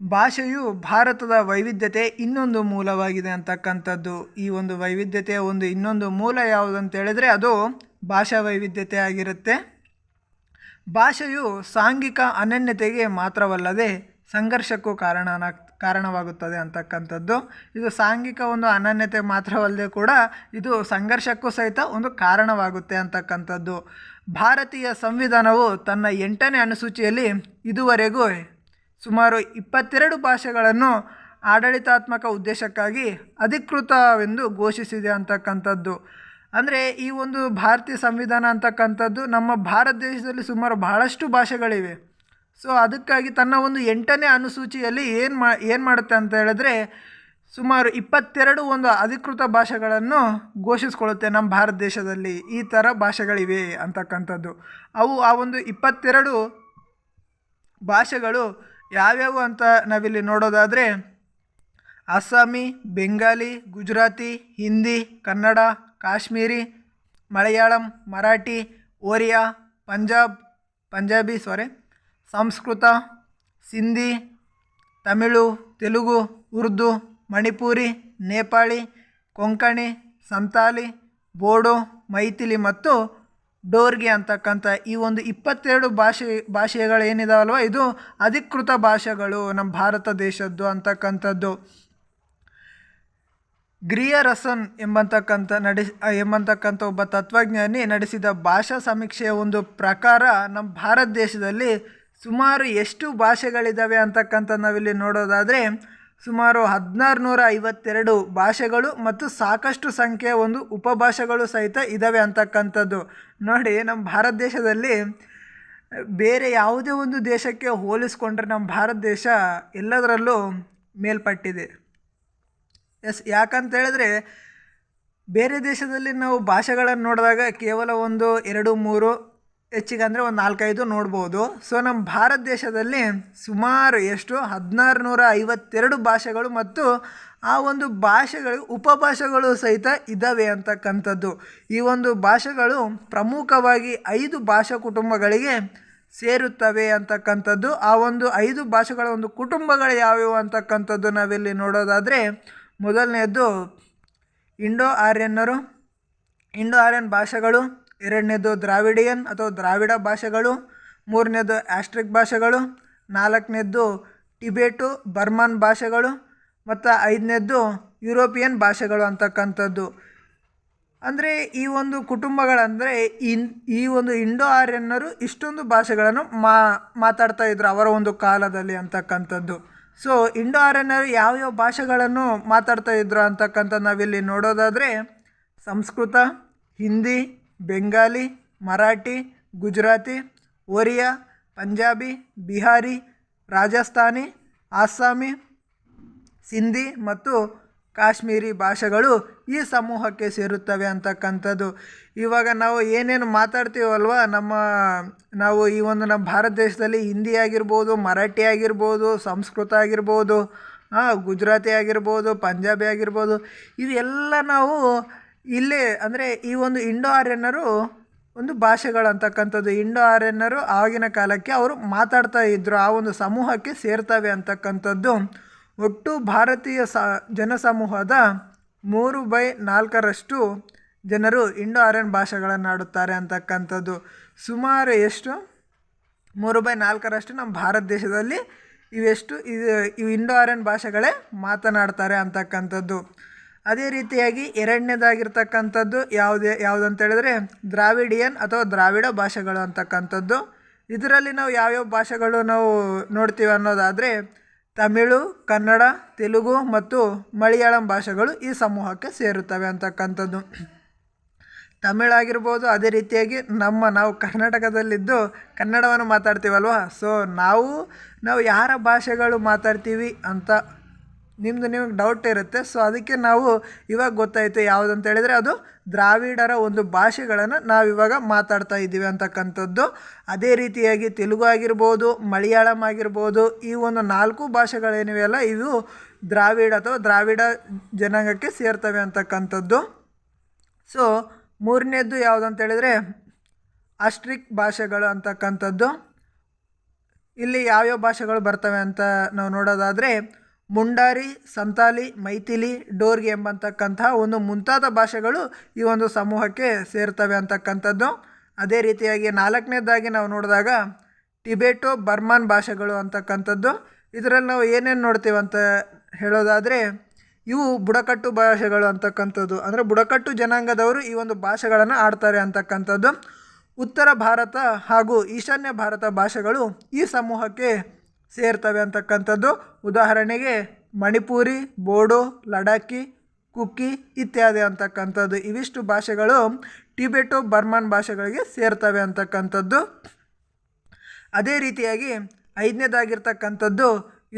Speaker 1: ಭಾಷೆಯು ಭಾರತದ ವೈವಿಧ್ಯತೆ ಇನ್ನೊಂದು ಮೂಲವಾಗಿದೆ ಅಂತಕ್ಕಂಥದ್ದು. ಈ ಒಂದು ವೈವಿಧ್ಯತೆಯ ಒಂದು ಇನ್ನೊಂದು ಮೂಲ ಯಾವುದಂತ ಹೇಳಿದ್ರೆ ಅದು ಭಾಷಾ ವೈವಿಧ್ಯತೆ ಆಗಿರುತ್ತೆ. ಭಾಷೆಯು ಸಾಂಘಿಕ ಅನನ್ಯತೆಗೆ ಮಾತ್ರವಲ್ಲದೆ ಸಂಘರ್ಷಕ್ಕೂ ಕಾರಣವಾಗುತ್ತದೆ ಅಂತಕ್ಕಂಥದ್ದು. ಇದು ಸಾಂಘಿಕ ಒಂದು ಅನನ್ಯತೆ ಮಾತ್ರವಲ್ಲದೆ ಕೂಡ ಇದು ಸಂಘರ್ಷಕ್ಕೂ ಸಹಿತ ಒಂದು ಕಾರಣವಾಗುತ್ತೆ ಅಂತಕ್ಕಂಥದ್ದು. ಭಾರತೀಯ ಸಂವಿಧಾನವು ತನ್ನ 8ನೇ ಅನುಸೂಚಿಯಲ್ಲಿ ಇದುವರೆಗೂ ಸುಮಾರು 22 ಭಾಷೆಗಳನ್ನು ಆಡಳಿತಾತ್ಮಕ ಉದ್ದೇಶಕ್ಕಾಗಿ ಅಧಿಕೃತವೆಂದು ಘೋಷಿಸಿದೆ ಅಂತಕ್ಕಂಥದ್ದು. ಅಂದರೆ ಈ ಒಂದು ಭಾರತೀಯ ಸಂವಿಧಾನ ಅಂತಕ್ಕಂಥದ್ದು ನಮ್ಮ ಭಾರತ ದೇಶದಲ್ಲಿ ಸುಮಾರು ಬಹಳಷ್ಟು ಭಾಷೆಗಳಿವೆ. ಸೊ ಅದಕ್ಕಾಗಿ ತನ್ನ ಒಂದು 8ನೇ ಅನುಸೂಚಿಯಲ್ಲಿ ಏನು ಮಾಡುತ್ತೆ ಅಂತ ಹೇಳಿದ್ರೆ ಸುಮಾರು 22 ಒಂದು ಅಧಿಕೃತ ಭಾಷೆಗಳನ್ನು ಘೋಷಿಸ್ಕೊಳ್ಳುತ್ತೆ. ನಮ್ಮ ಭಾರತ ದೇಶದಲ್ಲಿ ಈ ಥರ ಭಾಷೆಗಳಿವೆ ಅಂತಕ್ಕಂಥದ್ದು. ಆ ಒಂದು 22 ಭಾಷೆಗಳು ಯಾವ್ಯಾವು ಅಂತ ನಾವಿಲ್ಲಿ ನೋಡೋದಾದರೆ ಅಸ್ಸಾಮಿ, ಬೆಂಗಾಲಿ, ಗುಜರಾತಿ, ಹಿಂದಿ, ಕನ್ನಡ, ಕಾಶ್ಮೀರಿ, ಮಲಯಾಳಂ, ಮರಾಠಿ, ಒರಿಯಾ, ಪಂಜಾಬಿ, ಸಂಸ್ಕೃತ, ಸಿಂಧಿ, ತಮಿಳು, ತೆಲುಗು, ಉರ್ದು, ಮಣಿಪುರಿ, ನೇಪಾಳಿ, ಕೊಂಕಣಿ, ಸಂತಾಲಿ, ಬೋಡೋ, ಮೈಥಿಲಿ ಮತ್ತು ಡೋರ್ಗಿ ಅಂತಕ್ಕಂಥ ಈ ಒಂದು 22 ಭಾಷೆಗಳು ಏನಿದಾವಲ್ವ ಇದು ಅಧಿಕೃತ ಭಾಷೆಗಳು ನಮ್ಮ ಭಾರತ ದೇಶದ್ದು ಅಂತಕ್ಕಂಥದ್ದು. ಗ್ರಿಯರ್ಸನ್ ಎಂಬಂತಕ್ಕಂಥ ಒಬ್ಬ ತತ್ವಜ್ಞಾನಿ ನಡೆಸಿದ ಭಾಷಾ ಸಮೀಕ್ಷೆಯ ಒಂದು ಪ್ರಕಾರ ನಮ್ಮ ಭಾರತ ದೇಶದಲ್ಲಿ ಸುಮಾರು ಎಷ್ಟು ಭಾಷೆಗಳಿದ್ದಾವೆ ಅಂತಕ್ಕಂಥ ನಾವಿಲ್ಲಿ ನೋಡೋದಾದರೆ ಸುಮಾರು 1652 ಭಾಷೆಗಳು ಮತ್ತು ಸಾಕಷ್ಟು ಸಂಖ್ಯೆಯ ಒಂದು ಉಪಭಾಷೆಗಳು ಸಹಿತ ಇದ್ದಾವೆ ಅಂತಕ್ಕಂಥದ್ದು. ನೋಡಿ, ನಮ್ಮ ಭಾರತ ದೇಶದಲ್ಲಿ ಬೇರೆ ಯಾವುದೇ ಒಂದು ದೇಶಕ್ಕೆ ಹೋಲಿಸ್ಕೊಂಡ್ರೆ ನಮ್ಮ ಭಾರತ ದೇಶ ಎಲ್ಲದರಲ್ಲೂ ಮೇಲ್ಪಟ್ಟಿದೆ. ಯಾಕಂತ ಹೇಳಿದ್ರೆ ಬೇರೆ ದೇಶದಲ್ಲಿ ನಾವು ಭಾಷೆಗಳನ್ನು ನೋಡಿದಾಗ ಕೇವಲ ಒಂದು 2-3 ಹೆಚ್ಚಿಗೆ ಅಂದರೆ ಒಂದು 4-5 ನೋಡ್ಬೋದು. ಸೊ ನಮ್ಮ ಭಾರತ ದೇಶದಲ್ಲಿ ಸುಮಾರು 1652 ಭಾಷೆಗಳು ಮತ್ತು ಆ ಒಂದು ಭಾಷೆಗಳಿಗೆ ಉಪಭಾಷೆಗಳು ಸಹಿತ ಇದ್ದಾವೆ ಅಂತಕ್ಕಂಥದ್ದು. ಈ ಒಂದು ಭಾಷೆಗಳು ಪ್ರಮುಖವಾಗಿ 5 ಭಾಷಾ ಕುಟುಂಬಗಳಿಗೆ ಸೇರುತ್ತವೆ ಅಂತಕ್ಕಂಥದ್ದು. ಆ ಒಂದು 5 ಭಾಷೆಗಳ ಒಂದು ಕುಟುಂಬಗಳು ಯಾವ್ಯಾವು ಅಂತಕ್ಕಂಥದ್ದು ನಾವಿಲ್ಲಿ ನೋಡೋದಾದರೆ ಮೊದಲನೇದು ಇಂಡೋ ಆರ್ಯನ್ ಭಾಷೆಗಳು, ಎರಡನೇದು ದ್ರಾವಿಡಿಯನ್ ಅಥವಾ ದ್ರಾವಿಡ ಭಾಷೆಗಳು, ಮೂರನೇದು ಆಸ್ಟ್ರಿಕ್ ಭಾಷೆಗಳು, ನಾಲ್ಕನೇದು ಟಿಬೇಟು ಬರ್ಮನ್ ಭಾಷೆಗಳು ಮತ್ತು 5ನೇದು ಯುರೋಪಿಯನ್ ಭಾಷೆಗಳು ಅಂತಕ್ಕಂಥದ್ದು. ಅಂದರೆ ಈ ಒಂದು ಕುಟುಂಬಗಳಂದರೆ ಈ ಒಂದು ಇಂಡೋ ಆರ್ಯನ್ನರು ಇಷ್ಟೊಂದು ಭಾಷೆಗಳನ್ನು ಮಾತಾಡ್ತಾ ಇದ್ರು ಅವರ ಒಂದು ಕಾಲದಲ್ಲಿ ಅಂತಕ್ಕಂಥದ್ದು. ಸೊ ಇಂಡೋ ಆರ್ಯನ್ನರು ಯಾವ್ಯಾವ ಭಾಷೆಗಳನ್ನು ಮಾತಾಡ್ತಾ ಇದ್ರು ಅಂತಕ್ಕಂಥದ್ದು ನಾವಿಲ್ಲಿ ನೋಡೋದಾದರೆ ಸಂಸ್ಕೃತ, ಹಿಂದಿ, ಬೆಂಗಾಲಿ, ಮರಾಠಿ, ಗುಜರಾತಿ, ಒರಿಯಾ, ಪಂಜಾಬಿ, ಬಿಹಾರಿ, ರಾಜಸ್ಥಾನಿ, ಅಸ್ಸಾಮಿ, ಸಿಂಧಿ ಮತ್ತು ಕಾಶ್ಮೀರಿ ಭಾಷೆಗಳು ಈ ಸಮೂಹಕ್ಕೆ ಸೇರುತ್ತವೆ ಅಂತಕ್ಕಂಥದ್ದು. ಇವಾಗ ನಾವು ಏನೇನು ಮಾತಾಡ್ತೀವಲ್ವ ನಾವು ಈ ಒಂದು ನಮ್ಮ ಭಾರತ ದೇಶದಲ್ಲಿ ಹಿಂದಿ ಆಗಿರ್ಬೋದು, ಮರಾಠಿ ಆಗಿರ್ಬೋದು, ಸಂಸ್ಕೃತ ಆಗಿರ್ಬೋದು, ಗುಜರಾತಿ ಆಗಿರ್ಬೋದು, ಪಂಜಾಬಿ ಆಗಿರ್ಬೋದು, ಇವೆಲ್ಲ ನಾವು ಇಲ್ಲೇ ಅಂದರೆ ಈ ಒಂದು ಇಂಡೋ ಆರ್ಯನ್ನರು ಒಂದು ಭಾಷೆಗಳಂತಕ್ಕಂಥದ್ದು. ಇಂಡೋ ಆರ್ಯನ್ನರು ಆಗಿನ ಕಾಲಕ್ಕೆ ಅವರು ಮಾತಾಡ್ತಾ ಇದ್ದರು, ಆ ಒಂದು ಸಮೂಹಕ್ಕೆ ಸೇರ್ತವೆ ಅಂತಕ್ಕಂಥದ್ದು. ಒಟ್ಟು ಭಾರತೀಯ ಜನಸಮೂಹದ 3/4 ಜನರು ಇಂಡೋ ಆರ್ಯನ್ ಭಾಷೆಗಳನ್ನು ಆಡುತ್ತಾರೆ ಅಂತಕ್ಕಂಥದ್ದು. ಸುಮಾರು 3/4 ನಮ್ಮ ಭಾರತ ದೇಶದಲ್ಲಿ ಇವು ಇಂಡೋ ಆರ್ಯನ್ ಭಾಷೆಗಳೇ ಮಾತನಾಡ್ತಾರೆ ಅಂತಕ್ಕಂಥದ್ದು. ಅದೇ ರೀತಿಯಾಗಿ ಎರಡನೇದಾಗಿರ್ತಕ್ಕಂಥದ್ದು ಯಾವುದಂತ ಹೇಳಿದ್ರೆ ದ್ರಾವಿಡಿಯನ್ ಅಥವಾ ದ್ರಾವಿಡ ಭಾಷೆಗಳು ಅಂತಕ್ಕಂಥದ್ದು. ಇದರಲ್ಲಿ ನಾವು ಯಾವ್ಯಾವ ಭಾಷೆಗಳು ನಾವು ನೋಡ್ತೀವಿ ಅನ್ನೋದಾದರೆ ತಮಿಳು, ಕನ್ನಡ, ತೆಲುಗು ಮತ್ತು ಮಲಯಾಳಂ ಭಾಷೆಗಳು ಈ ಸಮೂಹಕ್ಕೆ ಸೇರುತ್ತವೆ ಅಂತಕ್ಕಂಥದ್ದು. ತಮಿಳಾಗಿರ್ಬೋದು, ಅದೇ ರೀತಿಯಾಗಿ ನಾವು ಕರ್ನಾಟಕದಲ್ಲಿದ್ದು ಕನ್ನಡವನ್ನು ಮಾತಾಡ್ತೀವಲ್ವ, ಸೊ ನಾವು ಯಾರ ಭಾಷೆಗಳು ಮಾತಾಡ್ತೀವಿ ಅಂತ ನಿಮಗೆ ಡೌಟ್ ಇರುತ್ತೆ. ಸೊ ಅದಕ್ಕೆ ನಾವು ಇವಾಗ ಗೊತ್ತಾಯಿತು ಯಾವುದಂತ ಹೇಳಿದರೆ ಅದು ದ್ರಾವಿಡರ ಒಂದು ಭಾಷೆಗಳನ್ನು ನಾವಿವಾಗ ಮಾತಾಡ್ತಾ ಇದ್ದೀವಿ ಅಂತಕ್ಕಂಥದ್ದು. ಅದೇ ರೀತಿಯಾಗಿ ತೆಲುಗು ಆಗಿರ್ಬೋದು, ಮಲಯಾಳಂ ಆಗಿರ್ಬೋದು, ಈ ಒಂದು 4 ಭಾಷೆಗಳೇನಿವೆಯಲ್ಲ ಇವು ದ್ರಾವಿಡ ಅಥವಾ ದ್ರಾವಿಡ ಜನಾಂಗಕ್ಕೆ ಸೇರ್ತವೆ ಅಂತಕ್ಕಂಥದ್ದು. ಸೊ ಮೂರನೇದ್ದು ಯಾವುದಂತ ಹೇಳಿದರೆ ಆಸ್ಟ್ರಿಕ್ ಭಾಷೆಗಳು ಅಂತಕ್ಕಂಥದ್ದು. ಇಲ್ಲಿ ಯಾವ್ಯಾವ ಭಾಷೆಗಳು ಬರ್ತವೆ ಅಂತ ನಾವು ನೋಡೋದಾದರೆ ಮುಂಡಾರಿ, ಸಂತಾಲಿ, ಮೈಥಿಲಿ, ಡೋರ್ಗಿ ಎಂಬಂತಕ್ಕಂತಹ ಒಂದು ಮುಂತಾದ ಭಾಷೆಗಳು ಈ ಒಂದು ಸಮೂಹಕ್ಕೆ ಸೇರ್ತವೆ ಅಂತಕ್ಕಂಥದ್ದು. ಅದೇ ರೀತಿಯಾಗಿ 4ನೇದಾಗಿ ನಾವು ನೋಡಿದಾಗ ಟಿಬೆಟೋ ಬರ್ಮನ್ ಭಾಷೆಗಳು ಅಂತಕ್ಕಂಥದ್ದು. ಇದರಲ್ಲಿ ನಾವು ಏನೇನು ನೋಡ್ತೀವಿ ಅಂತ ಹೇಳೋದಾದರೆ ಇವು ಬುಡಕಟ್ಟು ಭಾಷೆಗಳು ಅಂತಕ್ಕಂಥದ್ದು. ಅಂದರೆ ಬುಡಕಟ್ಟು ಜನಾಂಗದವರು ಈ ಒಂದು ಭಾಷೆಗಳನ್ನು ಆಡ್ತಾರೆ ಅಂತಕ್ಕಂಥದ್ದು. ಉತ್ತರ ಭಾರತ ಹಾಗೂ ಈಶಾನ್ಯ ಭಾರತ ಭಾಷೆಗಳು ಈ ಸಮೂಹಕ್ಕೆ ಸೇರ್ತವೆ ಅಂತಕ್ಕಂಥದ್ದು. ಉದಾಹರಣೆಗೆ ಮಣಿಪುರಿ, ಬೋಡೋ, ಲಡಾಖಿ, ಕುಕ್ಕಿ ಇತ್ಯಾದಿ ಅಂತಕ್ಕಂಥದ್ದು. ಇವಿಷ್ಟು ಭಾಷೆಗಳು ಟಿಬೆಟೋ ಬರ್ಮನ್ ಭಾಷೆಗಳಿಗೆ ಸೇರ್ತವೆ ಅಂತಕ್ಕಂಥದ್ದು. ಅದೇ ರೀತಿಯಾಗಿ 5ನೇದಾಗಿರ್ತಕ್ಕಂಥದ್ದು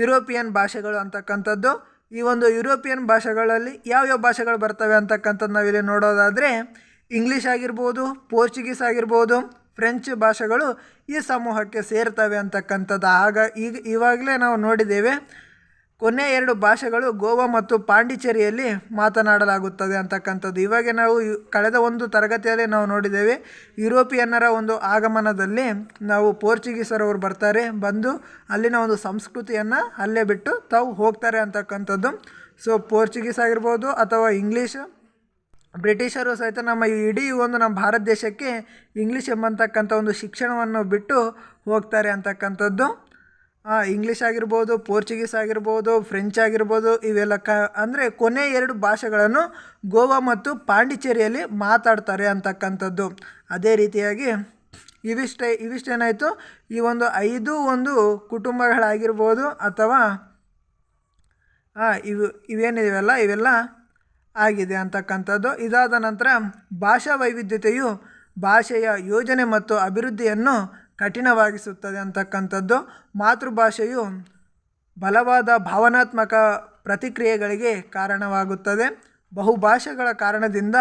Speaker 1: ಯುರೋಪಿಯನ್ ಭಾಷೆಗಳು ಅಂತಕ್ಕಂಥದ್ದು. ಈ ಒಂದು ಯುರೋಪಿಯನ್ ಭಾಷೆಗಳಲ್ಲಿ ಯಾವ್ಯಾವ ಭಾಷೆಗಳು ಬರ್ತವೆ ಅಂತಕ್ಕಂಥದ್ದು ನಾವಿಲ್ಲಿ ನೋಡೋದಾದರೆ ಇಂಗ್ಲೀಷ್ ಆಗಿರ್ಬೋದು, ಪೋರ್ಚುಗೀಸ್ ಆಗಿರ್ಬೋದು, ಫ್ರೆಂಚ್ ಭಾಷೆಗಳು ಈ ಸಮೂಹಕ್ಕೆ ಸೇರ್ತವೆ ಅಂತಕ್ಕಂಥದ್ದು. ಇವಾಗಲೇ ನಾವು ನೋಡಿದ್ದೇವೆ ಕೊನೆ 2 ಭಾಷೆಗಳು ಗೋವಾ ಮತ್ತು ಪಾಂಡಿಚೇರಿಯಲ್ಲಿ ಮಾತನಾಡಲಾಗುತ್ತದೆ ಅಂತಕ್ಕಂಥದ್ದು. ಇವಾಗ ನಾವು ಕಳೆದ ಒಂದು ತರಗತಿಯಲ್ಲಿ ನಾವು ನೋಡಿದ್ದೇವೆ ಯುರೋಪಿಯನ್ನರ ಒಂದು ಆಗಮನದಲ್ಲಿ ನಾವು ಪೋರ್ಚುಗೀಸರವರು ಬಂದು ಅಲ್ಲಿನ ಒಂದು ಸಂಸ್ಕೃತಿಯನ್ನು ಅಲ್ಲೇ ಬಿಟ್ಟು ತಾವು ಹೋಗ್ತಾರೆ ಅಂತಕ್ಕಂಥದ್ದು. ಸೊ ಪೋರ್ಚುಗೀಸ್ ಆಗಿರ್ಬೋದು ಅಥವಾ ಇಂಗ್ಲೀಷ್, ಬ್ರಿಟಿಷರು ಸಹಿತ ನಮ್ಮ ಭಾರತ ದೇಶಕ್ಕೆ ಇಂಗ್ಲೀಷ್ ಎಂಬಂತಕ್ಕಂಥ ಒಂದು ಶಿಕ್ಷಣವನ್ನು ಬಿಟ್ಟು ಹೋಗ್ತಾರೆ ಅಂತಕ್ಕಂಥದ್ದು. ಇಂಗ್ಲೀಷ್ ಆಗಿರ್ಬೋದು, ಪೋರ್ಚುಗೀಸ್ ಆಗಿರ್ಬೋದು, ಫ್ರೆಂಚ್ ಆಗಿರ್ಬೋದು, ಇವೆಲ್ಲ ಅಂದರೆ ಕೊನೆ 2 ಭಾಷೆಗಳನ್ನು ಗೋವಾ ಮತ್ತು ಪಾಂಡಿಚೇರಿಯಲ್ಲಿ ಮಾತಾಡ್ತಾರೆ ಅಂತಕ್ಕಂಥದ್ದು. ಅದೇ ರೀತಿಯಾಗಿ ಇವಿಷ್ಟೇನಾಯಿತು ಈ ಒಂದು 5 ಒಂದು ಕುಟುಂಬಗಳಾಗಿರ್ಬೋದು ಅಥವಾ ಇವೆಲ್ಲ ಆಗಿದೆ ಅಂತಕ್ಕಂಥದ್ದು. ಇದಾದ ನಂತರ ಭಾಷಾ ವೈವಿಧ್ಯತೆಯು ಭಾಷೆಯ ಯೋಜನೆ ಮತ್ತು ಅಭಿವೃದ್ಧಿಯನ್ನು ಕಠಿಣವಾಗಿಸುತ್ತದೆ ಅಂತಕ್ಕಂಥದ್ದು. ಮಾತೃಭಾಷೆಯು ಬಲವಾದ ಭಾವನಾತ್ಮಕ ಪ್ರತಿಕ್ರಿಯೆಗಳಿಗೆ ಕಾರಣವಾಗುತ್ತದೆ. ಬಹುಭಾಷೆಗಳ ಕಾರಣದಿಂದ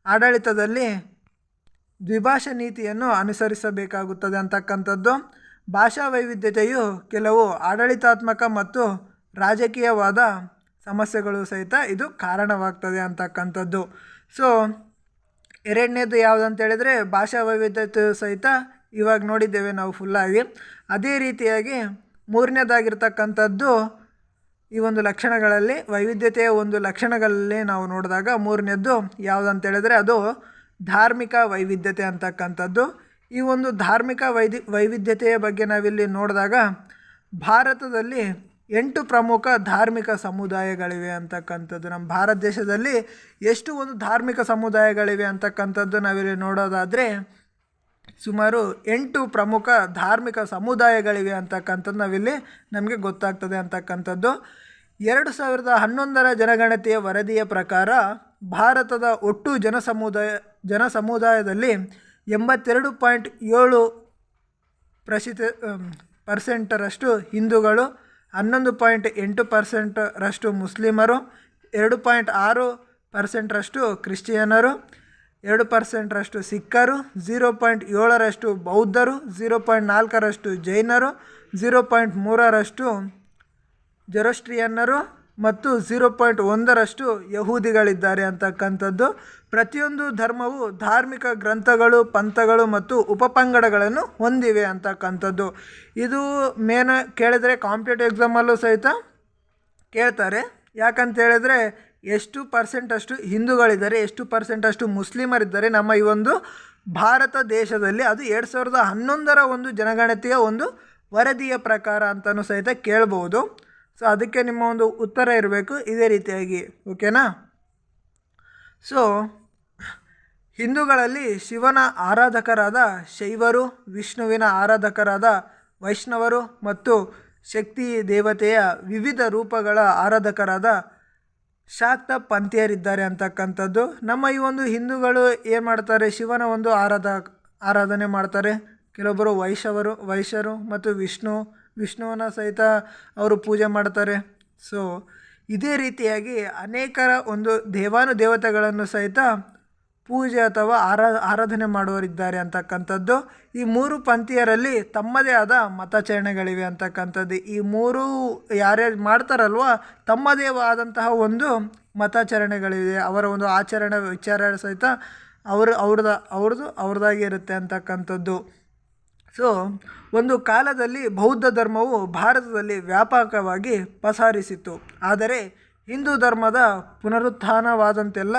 Speaker 1: ಆಡಳಿತದಲ್ಲಿ ದ್ವಿಭಾಷಾ ನೀತಿಯನ್ನು ಅನುಸರಿಸಬೇಕಾಗುತ್ತದೆ ಅಂತಕ್ಕಂಥದ್ದು. ಭಾಷಾ ವೈವಿಧ್ಯತೆಯು ಕೆಲವು ಆಡಳಿತಾತ್ಮಕ ಮತ್ತು ರಾಜಕೀಯವಾದ ಸಮಸ್ಯೆಗಳು ಸಹಿತ ಇದು ಕಾರಣವಾಗ್ತದೆ ಅಂತಕ್ಕಂಥದ್ದು. ಸೊ 2ನೇದು ಯಾವುದಂತ ಹೇಳಿದರೆ ಭಾಷಾ ವೈವಿಧ್ಯತೆ ಸಹಿತ ಇವಾಗ ನೋಡಿದ್ದೇವೆ ನಾವು ಫುಲ್ಲಾಗಿ. ಅದೇ ರೀತಿಯಾಗಿ 3ನೇದಾಗಿರ್ತಕ್ಕಂಥದ್ದು ಈ ಒಂದು ಲಕ್ಷಣಗಳಲ್ಲಿ ವೈವಿಧ್ಯತೆಯ ಒಂದು ಲಕ್ಷಣಗಳಲ್ಲಿ ನಾವು ನೋಡಿದಾಗ 3ನೇದ್ದು ಯಾವುದಂತ ಹೇಳಿದರೆ ಅದು ಧಾರ್ಮಿಕ ವೈವಿಧ್ಯತೆ ಅಂತಕ್ಕಂಥದ್ದು. ಈ ಒಂದು ಧಾರ್ಮಿಕ ವೈವಿಧ್ಯತೆಯ ಬಗ್ಗೆ ನಾವಿಲ್ಲಿ ನೋಡಿದಾಗ ಭಾರತದಲ್ಲಿ 8 ಪ್ರಮುಖ ಧಾರ್ಮಿಕ ಸಮುದಾಯಗಳಿವೆ ಅಂತಕ್ಕಂಥದ್ದು. ನಮ್ಮ ಭಾರತ ದೇಶದಲ್ಲಿ ಎಷ್ಟು ಒಂದು ಧಾರ್ಮಿಕ ಸಮುದಾಯಗಳಿವೆ ಅಂತಕ್ಕಂಥದ್ದು ನಾವಿಲ್ಲಿ ನೋಡೋದಾದರೆ ಸುಮಾರು 8 ಪ್ರಮುಖ ಧಾರ್ಮಿಕ ಸಮುದಾಯಗಳಿವೆ ಅಂತಕ್ಕಂಥದ್ದು ನಾವಿಲ್ಲಿ ನಮಗೆ ಗೊತ್ತಾಗ್ತದೆ ಅಂತಕ್ಕಂಥದ್ದು. 2011ರ ಜನಗಣತಿಯ ವರದಿಯ ಪ್ರಕಾರ ಭಾರತದ ಒಟ್ಟು ಜನಸಮುದಾಯದಲ್ಲಿ 82.7% ಹಿಂದೂಗಳು, 11.8% ಮುಸ್ಲಿಮರು, 2.6% ಕ್ರಿಶ್ಚಿಯನ್ನರು, 2% ಸಿಖ್ಖರು, 0.7% ಬೌದ್ಧರು, 0.4% ಜೈನರು, 0.3% ಜೊರಾಸ್ಟ್ರಿಯನ್ನರು ಮತ್ತು 0.1% ಯಹೂದಿಗಳಿದ್ದಾರೆ ಅಂತಕ್ಕಂಥದ್ದು. ಪ್ರತಿಯೊಂದು ಧರ್ಮವು ಧಾರ್ಮಿಕ ಗ್ರಂಥಗಳು, ಪಂಥಗಳು ಮತ್ತು ಉಪಪಂಗಡಗಳನ್ನು ಹೊಂದಿವೆ ಅಂತಕ್ಕಂಥದ್ದು. ಇದು ಕೇಳಿದರೆ ಕಾಂಪಿಟೇಟಿವ್ ಎಕ್ಸಾಮಲ್ಲೂ ಸಹಿತ ಕೇಳ್ತಾರೆ. ಯಾಕಂತ ಹೇಳಿದ್ರೆ ಎಷ್ಟು ಪರ್ಸೆಂಟಷ್ಟು ಹಿಂದೂಗಳಿದ್ದಾರೆ, ಎಷ್ಟು ಪರ್ಸೆಂಟಷ್ಟು ಮುಸ್ಲಿಮರಿದ್ದಾರೆ ನಮ್ಮ ಈ ಒಂದು ಭಾರತ ದೇಶದಲ್ಲಿ, ಅದು 2011ರ ಒಂದು ಜನಗಣತಿಯ ಒಂದು ವರದಿಯ ಪ್ರಕಾರ ಅಂತಲೂ ಸಹಿತ ಕೇಳ್ಬೋದು. ಸೊ ಅದಕ್ಕೆ ನಿಮ್ಮ ಒಂದು ಉತ್ತರ ಇರಬೇಕು ಇದೇ ರೀತಿಯಾಗಿ. ಓಕೆನಾ? ಸೊ ಹಿಂದೂಗಳಲ್ಲಿ ಶಿವನ ಆರಾಧಕರಾದ ಶೈವರು, ವಿಷ್ಣುವಿನ ಆರಾಧಕರಾದ ವೈಷ್ಣವರು ಮತ್ತು ಶಕ್ತಿ ದೇವತೆಯ ವಿವಿಧ ರೂಪಗಳ ಆರಾಧಕರಾದ ಶಾಕ್ತ ಪಂಥೀಯರಿದ್ದಾರೆ ಅಂತಕ್ಕಂಥದ್ದು. ನಮ್ಮ ಈ ಒಂದು ಹಿಂದೂಗಳು ಏನು ಮಾಡ್ತಾರೆ, ಶಿವನ ಒಂದು ಆರಾಧನೆ ಮಾಡ್ತಾರೆ. ಕೆಲವೊಬ್ಬರು ವೈಶ್ಯರು ಮತ್ತು ವಿಷ್ಣುವನ್ನ ಸಹಿತ ಅವರು ಪೂಜೆ ಮಾಡ್ತಾರೆ. ಸೊ ಇದೇ ರೀತಿಯಾಗಿ ಅನೇಕರ ಒಂದು ದೇವತೆಗಳನ್ನು ಸಹಿತ ಪೂಜೆ ಅಥವಾ ಆರಾಧನೆ ಮಾಡುವರಿದ್ದಾರೆ ಅಂತಕ್ಕಂಥದ್ದು. ಈ ಮೂರು ಪಂಥೀಯರಲ್ಲಿ ತಮ್ಮದೇ ಆದ ಮತಾಚರಣೆಗಳಿವೆ ಅಂತಕ್ಕಂಥದ್ದು. ಈ ಮೂರು ಯಾರ್ಯಾರು ಮಾಡ್ತಾರಲ್ವ ತಮ್ಮದೇ ಆದಂತಹ ಒಂದು ಮತಾಚರಣೆಗಳಿವೆ. ಅವರ ಒಂದು ಆಚರಣೆ ವಿಚಾರ ಸಹಿತ ಅವ್ರದ್ದಾಗಿ ಇರುತ್ತೆ ಅಂತಕ್ಕಂಥದ್ದು. ಸೊ ಒಂದು ಕಾಲದಲ್ಲಿ ಬೌದ್ಧ ಧರ್ಮವು ಭಾರತದಲ್ಲಿ ವ್ಯಾಪಕವಾಗಿ ಪಸರಿಸಿತು. ಆದರೆ ಹಿಂದೂ ಧರ್ಮದ ಪುನರುತ್ಥಾನವಾದಂತೆಲ್ಲ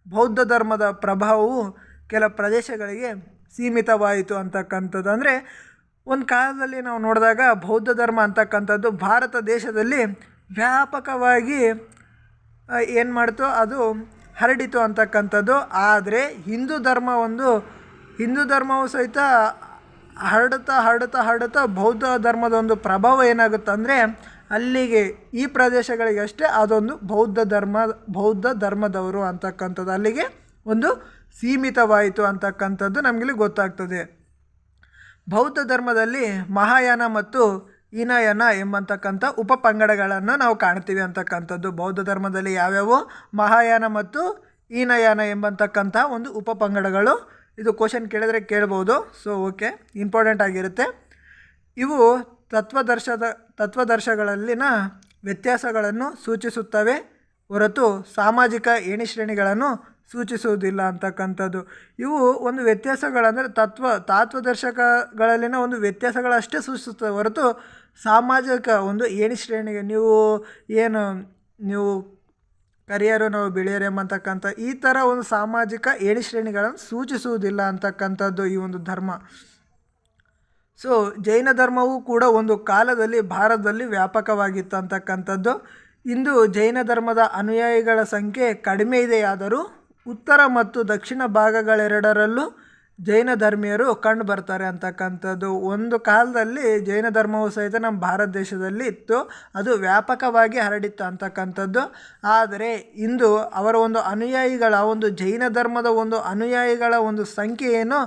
Speaker 1: ಬೌದ್ಧ ಧರ್ಮದ ಪ್ರಭಾವವು ಕೆಲ ಪ್ರದೇಶಗಳಿಗೆ ಸೀಮಿತವಾಯಿತು ಅಂತಕ್ಕಂಥದ್ದು. ಅಂದರೆ ಒಂದು ಕಾಲದಲ್ಲಿ ನಾವು ನೋಡಿದಾಗ ಬೌದ್ಧ ಧರ್ಮ ಅಂತಕ್ಕಂಥದ್ದು ಭಾರತ ದೇಶದಲ್ಲಿ ವ್ಯಾಪಕವಾಗಿ ಏನು ಮಾಡ್ತು, ಅದು ಹರಡಿತು ಅಂತಕ್ಕಂಥದ್ದು. ಆದರೆ ಹಿಂದೂ ಧರ್ಮವು ಸಹಿತ ಹರಡುತ್ತಾ ಬೌದ್ಧ ಧರ್ಮದ ಒಂದು ಪ್ರಭಾವ ಏನಾಗುತ್ತೆ ಅಂದರೆ ಅಲ್ಲಿಗೆ ಈ ಪ್ರದೇಶಗಳಿಗೆ ಅಷ್ಟೇ ಅದೊಂದು ಬೌದ್ಧ ಧರ್ಮದವರು ಅಂತಕ್ಕಂಥದ್ದು ಅಲ್ಲಿಗೆ ಒಂದು ಸೀಮಿತವಾಯಿತು ಅಂತಕ್ಕಂಥದ್ದು ನಮಗಿಲ್ಲಿ ಗೊತ್ತಾಗ್ತದೆ. ಬೌದ್ಧ ಧರ್ಮದಲ್ಲಿ ಮಹಾಯಾನ ಮತ್ತು ಹೀನಯಾನ ಎಂಬತಕ್ಕಂಥ ಉಪಪಂಗಡಗಳನ್ನು ನಾವು ಕಾಣ್ತೀವಿ ಅಂತಕ್ಕಂಥದ್ದು. ಬೌದ್ಧ ಧರ್ಮದಲ್ಲಿ ಯಾವ್ಯಾವು ಮಹಾಯಾನ ಮತ್ತು ಹೀನಯಾನ ಎಂಬತಕ್ಕಂಥ ಒಂದು ಉಪಪಂಗಡಗಳು, ಇದು ಕ್ವಶನ್ ಕೇಳಿದ್ರೆ ಕೇಳ್ಬೋದು. ಸೊ ಓಕೆ, ಇಂಪಾರ್ಟೆಂಟ್ ಆಗಿರುತ್ತೆ. ಇವು ತತ್ವದರ್ಶಗಳಲ್ಲಿನ ವ್ಯತ್ಯಾಸಗಳನ್ನು ಸೂಚಿಸುತ್ತವೆ ಹೊರತು ಸಾಮಾಜಿಕ ಏಣಿಶ್ರೇಣಿಗಳನ್ನು ಸೂಚಿಸುವುದಿಲ್ಲ ಅಂತಕ್ಕಂಥದ್ದು. ಇವು ಒಂದು ವ್ಯತ್ಯಾಸಗಳಂದರೆ ತತ್ವದರ್ಶಕಗಳಲ್ಲಿನ ಒಂದು ವ್ಯತ್ಯಾಸಗಳಷ್ಟೇ ಸೂಚಿಸುತ್ತವೆ ಹೊರತು ಸಾಮಾಜಿಕ ಒಂದು ಏಣಿಶ್ರೇಣಿಗೆ ನೀವು ಕರಿಯರು ನಾವು ಬೆಳೆಯರು ಎಂಬತಕ್ಕಂಥ ಈ ಥರ ಒಂದು ಸಾಮಾಜಿಕ ಏಣಿಶ್ರೇಣಿಗಳನ್ನು ಸೂಚಿಸುವುದಿಲ್ಲ ಅಂತಕ್ಕಂಥದ್ದು ಈ ಒಂದು ಧರ್ಮ. ಸೊ ಜೈನ ಧರ್ಮವು ಕೂಡ ಒಂದು ಕಾಲದಲ್ಲಿ ಭಾರತದಲ್ಲಿ ವ್ಯಾಪಕವಾಗಿತ್ತು ಅಂತಕ್ಕಂಥದ್ದು. ಇಂದು ಜೈನ ಧರ್ಮದ ಅನುಯಾಯಿಗಳ ಸಂಖ್ಯೆ ಕಡಿಮೆ ಇದೆಯಾದರೂ ಉತ್ತರ ಮತ್ತು ದಕ್ಷಿಣ ಭಾಗಗಳೆರಡರಲ್ಲೂ ಜೈನ ಧರ್ಮೀಯರು ಕಂಡು ಬರ್ತಾರೆ ಅಂತಕ್ಕಂಥದ್ದು. ಒಂದು ಕಾಲದಲ್ಲಿ ಜೈನ ಧರ್ಮವು ಸಹಿತ ನಮ್ಮ ಭಾರತ ದೇಶದಲ್ಲಿ ಇತ್ತು, ಅದು ವ್ಯಾಪಕವಾಗಿ ಹರಡಿತ್ತು ಅಂತಕ್ಕಂಥದ್ದು. ಆದರೆ ಇಂದು ಅವರ ಒಂದು ಅನುಯಾಯಿಗಳ ಒಂದು ಜೈನ ಧರ್ಮದ ಒಂದು ಅನುಯಾಯಿಗಳ ಒಂದು ಸಂಖ್ಯೆ ಏನು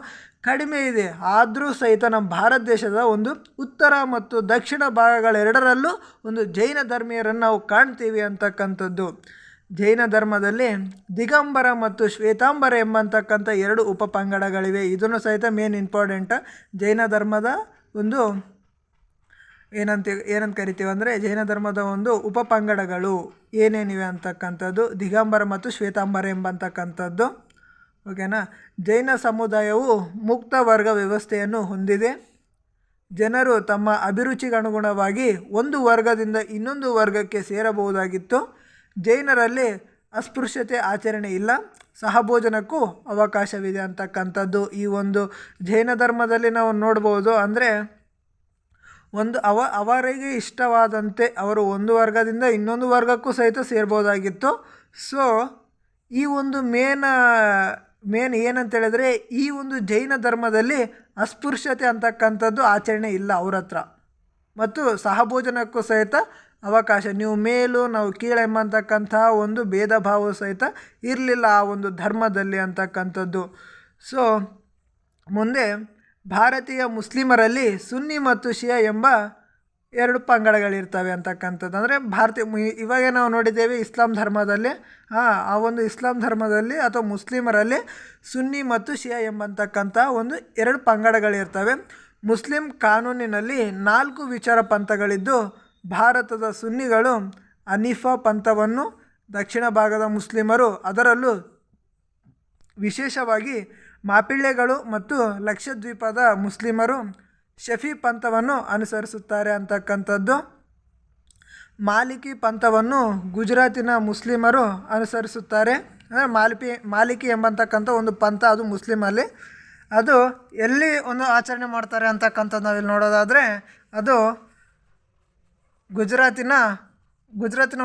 Speaker 1: ಕಡಿಮೆ ಇದೆ. ಆದರೂ ಸಹಿತ ನಮ್ಮ ಭಾರತ ದೇಶದ ಒಂದು ಉತ್ತರ ಮತ್ತು ದಕ್ಷಿಣ ಭಾಗಗಳೆರಡರಲ್ಲೂ ಒಂದು ಜೈನ ಧರ್ಮೀಯರನ್ನು ನಾವು ಕಾಣ್ತೀವಿ ಅಂತಕ್ಕಂಥದ್ದು. ಜೈನ ಧರ್ಮದಲ್ಲಿ ದಿಗಂಬರ ಮತ್ತು ಶ್ವೇತಾಂಬರ ಎಂಬತಕ್ಕಂಥ ಎರಡು ಉಪಪಂಗಡಗಳಿವೆ. ಇದನ್ನು ಸಹಿತ ಮೇನ್ ಇಂಪಾರ್ಟೆಂಟ್. ಜೈನ ಧರ್ಮದ ಒಂದು ಏನಂತ ಕರಿತೀವಿ ಅಂದರೆ ಜೈನ ಧರ್ಮದ ಒಂದು ಉಪಪಂಗಡಗಳು ಏನೇನಿವೆ ಅಂತಕ್ಕಂಥದ್ದು ದಿಗಂಬರ ಮತ್ತು ಶ್ವೇತಾಂಬರ ಎಂಬತಕ್ಕಂಥದ್ದು. ಓಕೆನಾ. ಜೈನ ಸಮುದಾಯವು ಮುಕ್ತ ವರ್ಗ ವ್ಯವಸ್ಥೆಯನ್ನು ಹೊಂದಿದೆ. ಜನರು ತಮ್ಮ ಅಭಿರುಚಿಗನುಗುಣವಾಗಿ ಒಂದು ವರ್ಗದಿಂದ ಇನ್ನೊಂದು ವರ್ಗಕ್ಕೆ ಸೇರಬಹುದಾಗಿತ್ತು. ಜೈನರಲ್ಲಿ ಅಸ್ಪೃಶ್ಯತೆ ಆಚರಣೆ ಇಲ್ಲ, ಸಹಭೋಜನಕ್ಕೂ ಅವಕಾಶವಿದೆ ಅಂತಕ್ಕಂಥದ್ದು ಈ ಒಂದು ಜೈನ ಧರ್ಮದಲ್ಲಿ ನಾವು ನೋಡ್ಬೋದು. ಅಂದರೆ ಒಂದು ಅವರಿಗೆ ಇಷ್ಟವಾದಂತೆ ಅವರು ಒಂದು ವರ್ಗದಿಂದ ಇನ್ನೊಂದು ವರ್ಗಕ್ಕೂ ಸಹಿತ ಸೇರ್ಬೋದಾಗಿತ್ತು. ಸೊ ಈ ಒಂದು ಮೇನ್ ಏನಂತ ಹೇಳಿದ್ರೆ ಈ ಒಂದು ಜೈನ ಧರ್ಮದಲ್ಲಿ ಅಸ್ಪೃಶ್ಯತೆ ಅಂತಕ್ಕಂಥದ್ದು ಆಚರಣೆ ಇಲ್ಲ ಅವ್ರ ಹತ್ರ, ಮತ್ತು ಸಹಭೋಜನಕ್ಕೂ ಸಹಿತ ಅವಕಾಶ, ನೀವು ಮೇಲು ನಾವು ಕೀಳು ಎಂಬತಕ್ಕಂಥ ಒಂದು ಭೇದ ಭಾವ ಸಹಿತ ಇರಲಿಲ್ಲ ಆ ಒಂದು ಧರ್ಮದಲ್ಲಿ ಅಂತಕ್ಕಂಥದ್ದು. ಸೊ ಮುಂದೆ ಭಾರತೀಯ ಮುಸ್ಲಿಮರಲ್ಲಿ ಸುನ್ನಿ ಮತ್ತು ಶಿಯಾ ಎಂಬ ಎರಡು ಪಂಗಡಗಳಿರ್ತವೆ ಅಂತಕ್ಕಂಥದ್ದು. ಅಂದರೆ ಇವಾಗ ನಾವು ನೋಡಿದ್ದೇವೆ ಇಸ್ಲಾಂ ಧರ್ಮದಲ್ಲಿ ಆ ಒಂದು ಇಸ್ಲಾಂ ಧರ್ಮದಲ್ಲಿ ಅಥವಾ ಮುಸ್ಲಿಮರಲ್ಲಿ ಸುನ್ನಿ ಮತ್ತು ಶಿಯಾ ಎಂಬತಕ್ಕಂಥ ಒಂದು ಎರಡು ಪಂಗಡಗಳಿರ್ತವೆ. ಮುಸ್ಲಿಂ ಕಾನೂನಿನಲ್ಲಿ 4 ವಿಚಾರ ಪಂಥಗಳಿದ್ದು ಭಾರತದ ಸುನ್ನಿಗಳು ಹನೀಫಾ ಪಂಥವನ್ನು, ದಕ್ಷಿಣ ಭಾಗದ ಮುಸ್ಲಿಮರು ಅದರಲ್ಲೂ ವಿಶೇಷವಾಗಿ ಮಾಪಿಳ್ಳೆಗಳು ಮತ್ತು ಲಕ್ಷದ್ವೀಪದ ಮುಸ್ಲಿಮರು ಶಫಿ ಪಂಥವನ್ನು ಅನುಸರಿಸುತ್ತಾರೆ ಅಂತಕ್ಕಂಥದ್ದು. ಮಾಲಿಕಿ ಪಂಥವನ್ನು ಗುಜರಾತಿನ ಮುಸ್ಲಿಮರು ಅನುಸರಿಸುತ್ತಾರೆ. ಅಂದರೆ ಮಾಲಿಕಿ ಎಂಬತಕ್ಕಂಥ ಒಂದು ಪಂಥ ಅದು ಮುಸ್ಲಿಮಲ್ಲಿ, ಅದು ಎಲ್ಲಿ ಒಂದು ಆಚರಣೆ ಮಾಡ್ತಾರೆ ಅಂತಕ್ಕಂಥದ್ದು ನಾವಿಲ್ಲಿ ನೋಡೋದಾದರೆ ಅದು ಗುಜರಾತಿನ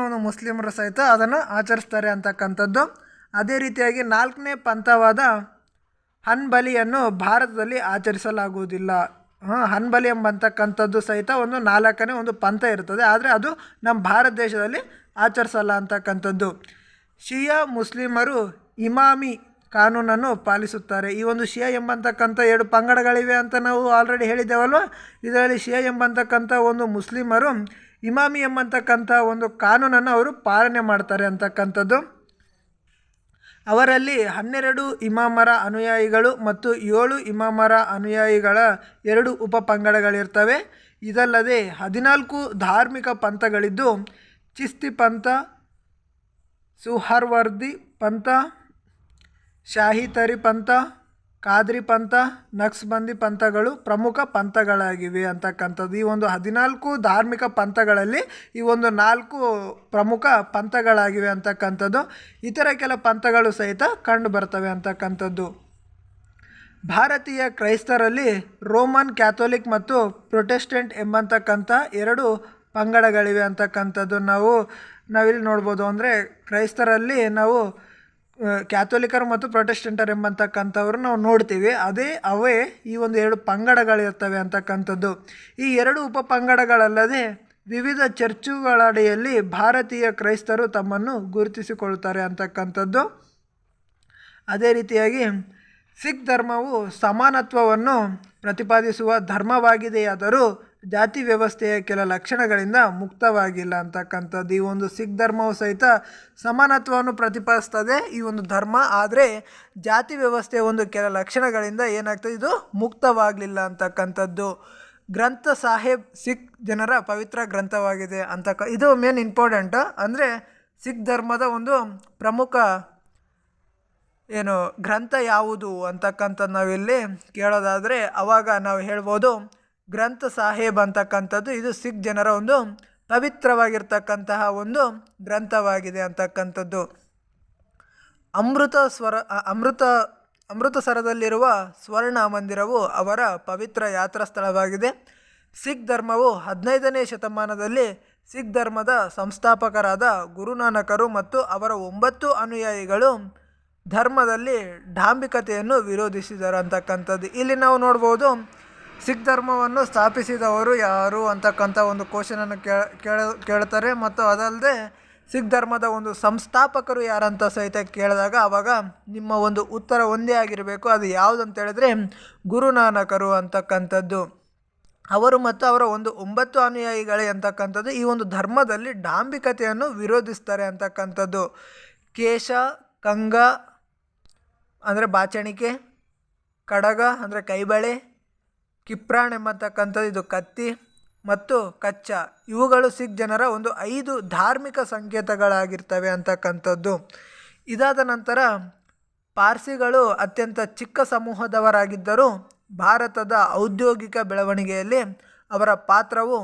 Speaker 1: ಒಂದು ಮುಸ್ಲಿಮರು ಸಹಿತ ಅದನ್ನು ಆಚರಿಸ್ತಾರೆ ಅಂತಕ್ಕಂಥದ್ದು. ಅದೇ ರೀತಿಯಾಗಿ 4ನೇ ಪಂಥವಾದ ಹನ್ಬಲಿಯನ್ನು ಭಾರತದಲ್ಲಿ ಆಚರಿಸಲಾಗುವುದಿಲ್ಲ. ಹನ್ಬಲಿ ಎಂಬಂತಕ್ಕಂಥದ್ದು ಸಹಿತ ಒಂದು 4ನೇ ಒಂದು ಪಂಥ ಇರ್ತದೆ, ಆದರೆ ಅದು ನಮ್ಮ ಭಾರತ ದೇಶದಲ್ಲಿ ಆಚರಿಸಲ್ಲ ಅಂತಕ್ಕಂಥದ್ದು. ಶಿಯಾ ಮುಸ್ಲಿಮರು ಇಮಾಮಿ ಕಾನೂನನ್ನು ಪಾಲಿಸುತ್ತಾರೆ. ಈ ಒಂದು ಶಿಯಾ ಎಂಬಂತಕ್ಕಂಥ 2 ಪಂಗಡಗಳಿವೆ ಅಂತ ನಾವು ಆಲ್ರೆಡಿ ಹೇಳಿದ್ದೇವಲ್ವ. ಇದರಲ್ಲಿ ಶಿಯಾ ಎಂಬಂತಕ್ಕಂಥ ಒಂದು ಮುಸ್ಲಿಮರು ಇಮಾಮಿ ಎಂಬಂತಕ್ಕಂಥ ಒಂದು ಕಾನೂನನ್ನು ಅವರು ಪಾಲನೆ ಮಾಡ್ತಾರೆ ಅಂತಕ್ಕಂಥದ್ದು. ಅವರಲ್ಲಿ 12 ಇಮಾಮರ ಅನುಯಾಯಿಗಳು ಮತ್ತು 7 ಇಮಾಮರ ಅನುಯಾಯಿಗಳ 2 ಉಪಪಂಗಡಗಳಿರ್ತವೆ. ಇದಲ್ಲದೆ 14 ಧಾರ್ಮಿಕ ಪಂಥಗಳಿದ್ದು ಚಿಸ್ತಿ ಪಂಥ, ಸುಹರ್ವರ್ದಿ ಪಂಥ, ಶಾಹಿತರಿ ಪಂಥ, ಖಾದ್ರಿ ಪಂಥ, ನಕ್ಸ್ಬಂದಿ ಪಂಥಗಳು ಪ್ರಮುಖ ಪಂಥಗಳಾಗಿವೆ ಅಂತಕ್ಕಂಥದ್ದು. ಈ ಒಂದು 14 ಧಾರ್ಮಿಕ ಪಂಥಗಳಲ್ಲಿ ಈ ಒಂದು 4 ಪ್ರಮುಖ ಪಂಥಗಳಾಗಿವೆ ಅಂತಕ್ಕಂಥದ್ದು. ಇತರ ಕೆಲ ಪಂಥಗಳು ಸಹಿತ ಕಂಡು ಬರ್ತವೆ ಅಂತಕ್ಕಂಥದ್ದು. ಭಾರತೀಯ ಕ್ರೈಸ್ತರಲ್ಲಿ ರೋಮನ್ ಕ್ಯಾಥೋಲಿಕ್ ಮತ್ತು ಪ್ರೊಟೆಸ್ಟೆಂಟ್ ಎಂಬಂತಕ್ಕಂಥ 2 ಪಂಗಡಗಳಿವೆ ಅಂತಕ್ಕಂಥದ್ದು ನಾವಿಲ್ಲಿ ನೋಡ್ಬೋದು. ಅಂದರೆ ಕ್ರೈಸ್ತರಲ್ಲಿ ನಾವು ಕ್ಯಾಥೋಲಿಕರು ಮತ್ತು ಪ್ರೊಟೆಸ್ಟೆಂಟರ್ ಎಂಬಂತಕ್ಕಂಥವ್ರು ನಾವು ನೋಡ್ತೀವಿ. ಅವೇ ಈ ಒಂದು 2 ಪಂಗಡಗಳಿರ್ತವೆ ಅಂತಕ್ಕಂಥದ್ದು. ಈ 2 ಉಪಪಂಗಡಗಳಲ್ಲದೆ ವಿವಿಧ ಚರ್ಚುಗಳಡಿಯಲ್ಲಿ ಭಾರತೀಯ ಕ್ರೈಸ್ತರು ತಮ್ಮನ್ನು ಗುರುತಿಸಿಕೊಳ್ಳುತ್ತಾರೆ ಅಂತಕ್ಕಂಥದ್ದು. ಅದೇ ರೀತಿಯಾಗಿ ಸಿಖ್ ಧರ್ಮವು ಸಮಾನತ್ವವನ್ನು ಪ್ರತಿಪಾದಿಸುವ ಧರ್ಮವಾಗಿದೆಯಾದರೂ ಜಾತಿ ವ್ಯವಸ್ಥೆಯ ಕೆಲ ಲಕ್ಷಣಗಳಿಂದ ಮುಕ್ತವಾಗಿಲ್ಲ ಅಂತಕ್ಕಂಥದ್ದು. ಈ ಒಂದು ಸಿಖ್ ಧರ್ಮವು ಸಹಿತ ಸಮಾನತ್ವವನ್ನು ಪ್ರತಿಪಾದಿಸ್ತದೆ ಈ ಒಂದು ಧರ್ಮ, ಆದರೆ ಜಾತಿ ವ್ಯವಸ್ಥೆಯ ಒಂದು ಕೆಲ ಲಕ್ಷಣಗಳಿಂದ ಏನಾಗ್ತದೆ, ಇದು ಮುಕ್ತವಾಗಲಿಲ್ಲ ಅಂತಕ್ಕಂಥದ್ದು. ಗ್ರಂಥ ಸಾಹೇಬ್ ಸಿಖ್ ಜನರ ಪವಿತ್ರ ಗ್ರಂಥವಾಗಿದೆ ಇದು ಮೇನ್ ಇಂಪಾರ್ಟೆಂಟ್. ಅಂದರೆ ಸಿಖ್ ಧರ್ಮದ ಒಂದು ಪ್ರಮುಖ ಗ್ರಂಥ ಯಾವುದು ಅಂತಕ್ಕಂಥದ್ದು ನಾವಿಲ್ಲಿ ಕೇಳೋದಾದರೆ ಅವಾಗ ನಾವು ಹೇಳ್ಬೋದು ಗ್ರಂಥ ಸಾಹೇಬ್ ಅಂತಕ್ಕಂಥದ್ದು ಇದು ಸಿಖ್ ಜನರ ಒಂದು ಪವಿತ್ರವಾಗಿರ್ತಕ್ಕಂತಹ ಒಂದು ಗ್ರಂಥವಾಗಿದೆ ಅಂತಕ್ಕಂಥದ್ದು. ಅಮೃತಸರದಲ್ಲಿರುವ ಸ್ವರ್ಣ ಮಂದಿರವು ಅವರ ಪವಿತ್ರ ಯಾತ್ರಾ ಸ್ಥಳವಾಗಿದೆ. ಸಿಖ್ ಧರ್ಮವು 15ನೇ ಶತಮಾನದಲ್ಲಿ ಸಿಖ್ ಧರ್ಮದ ಸಂಸ್ಥಾಪಕರಾದ ಗುರುನಾನಕರು ಮತ್ತು ಅವರ 9 ಅನುಯಾಯಿಗಳು ಧರ್ಮದಲ್ಲಿ ಡಾಂಬಿಕತೆಯನ್ನು ವಿರೋಧಿಸಿದರು ಅಂತಕ್ಕಂಥದ್ದು. ಇಲ್ಲಿ ನಾವು ನೋಡ್ಬೋದು ಸಿಖ್ ಧರ್ಮವನ್ನು ಸ್ಥಾಪಿಸಿದವರು ಯಾರು ಅಂತಕ್ಕಂಥ ಒಂದು ಕ್ವಶನನ್ನು ಕೇಳ್ತಾರೆ. ಮತ್ತು ಅದಲ್ಲದೆ ಸಿಖ್ ಧರ್ಮದ ಒಂದು ಸಂಸ್ಥಾಪಕರು ಯಾರಂತ ಸಹಿತ ಕೇಳಿದಾಗ ಆವಾಗ ನಿಮ್ಮ ಒಂದು ಉತ್ತರ ಒಂದೇ ಆಗಿರಬೇಕು. ಅದು ಯಾವುದು ಅಂತ ಹೇಳಿದ್ರೆ ಗುರುನಾನಕರು ಅಂತಕ್ಕಂಥದ್ದು. ಅವರು ಮತ್ತು ಅವರ ಒಂದು 9 ಅನುಯಾಯಿಗಳೇ ಅಂತಕ್ಕಂಥದ್ದು ಈ ಒಂದು ಧರ್ಮದಲ್ಲಿ ಡಾಂಬಿಕತೆಯನ್ನು ವಿರೋಧಿಸ್ತಾರೆ ಅಂತಕ್ಕಂಥದ್ದು. ಕೇಶ, ಕಂಗ ಅಂದರೆ ಬಾಚಣಿಕೆ, ಕಡಗ ಅಂದರೆ ಕೈಬಳೆ, ಕಿಪ್ರಾಣ್ ಎಂಬತಕ್ಕಂಥದ್ದು ಇದು ಕತ್ತಿ, ಮತ್ತು ಕಚ್ಚ ಇವುಗಳು ಸಿಖ್ ಜನರ ಒಂದು 5 ಧಾರ್ಮಿಕ ಸಂಕೇತಗಳಾಗಿರ್ತವೆ ಅಂತಕ್ಕಂಥದ್ದು. ಇದಾದ ನಂತರ ಪಾರ್ಸಿಗಳು ಅತ್ಯಂತ ಚಿಕ್ಕ ಸಮೂಹದವರಾಗಿದ್ದರೂ ಭಾರತದ ಔದ್ಯೋಗಿಕ ಬೆಳವಣಿಗೆಯಲ್ಲಿ ಅವರ ಪಾತ್ರವು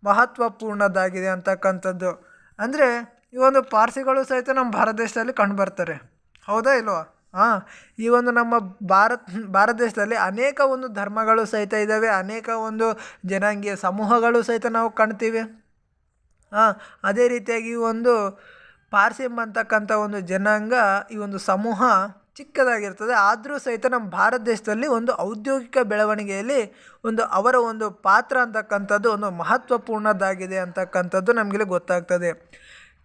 Speaker 1: ಮಹತ್ವಪೂರ್ಣದಾಗಿದೆ ಅಂತಕ್ಕಂಥದ್ದು. ಅಂದರೆ ಈ ಒಂದು ಪಾರ್ಸಿಗಳು ಸಹಿತ ನಮ್ಮ ಭಾರತ ದೇಶದಲ್ಲಿ ಕಂಡುಬರ್ತಾರೆ, ಹೌದಾ ಇಲ್ವಾ? ಈ ಒಂದು ನಮ್ಮ ಭಾರತ ದೇಶದಲ್ಲಿ ಅನೇಕ ಒಂದು ಧರ್ಮಗಳು ಸಹಿತ ಇದ್ದಾವೆ, ಅನೇಕ ಒಂದು ಜನಾಂಗೀಯ ಸಮೂಹಗಳು ಸಹಿತ ನಾವು ಕಾಣ್ತೀವಿ. ಅದೇ ರೀತಿಯಾಗಿ ಈ ಒಂದು ಪಾರ್ಸಿ ಎಂಬಂತಕ್ಕಂಥ ಒಂದು ಜನಾಂಗ ಈ ಒಂದು ಸಮೂಹ ಚಿಕ್ಕದಾಗಿರ್ತದೆ, ಆದರೂ ಸಹಿತ ನಮ್ಮ ಭಾರತ ದೇಶದಲ್ಲಿ ಒಂದು ಔದ್ಯೋಗಿಕ ಬೆಳವಣಿಗೆಯಲ್ಲಿ ಅವರ ಒಂದು ಪಾತ್ರ ಅಂತಕ್ಕಂಥದ್ದು ಒಂದು ಮಹತ್ವಪೂರ್ಣದ್ದಾಗಿದೆ ಅಂತಕ್ಕಂಥದ್ದು ನಮಗಿಲ್ಲಿ ಗೊತ್ತಾಗ್ತದೆ.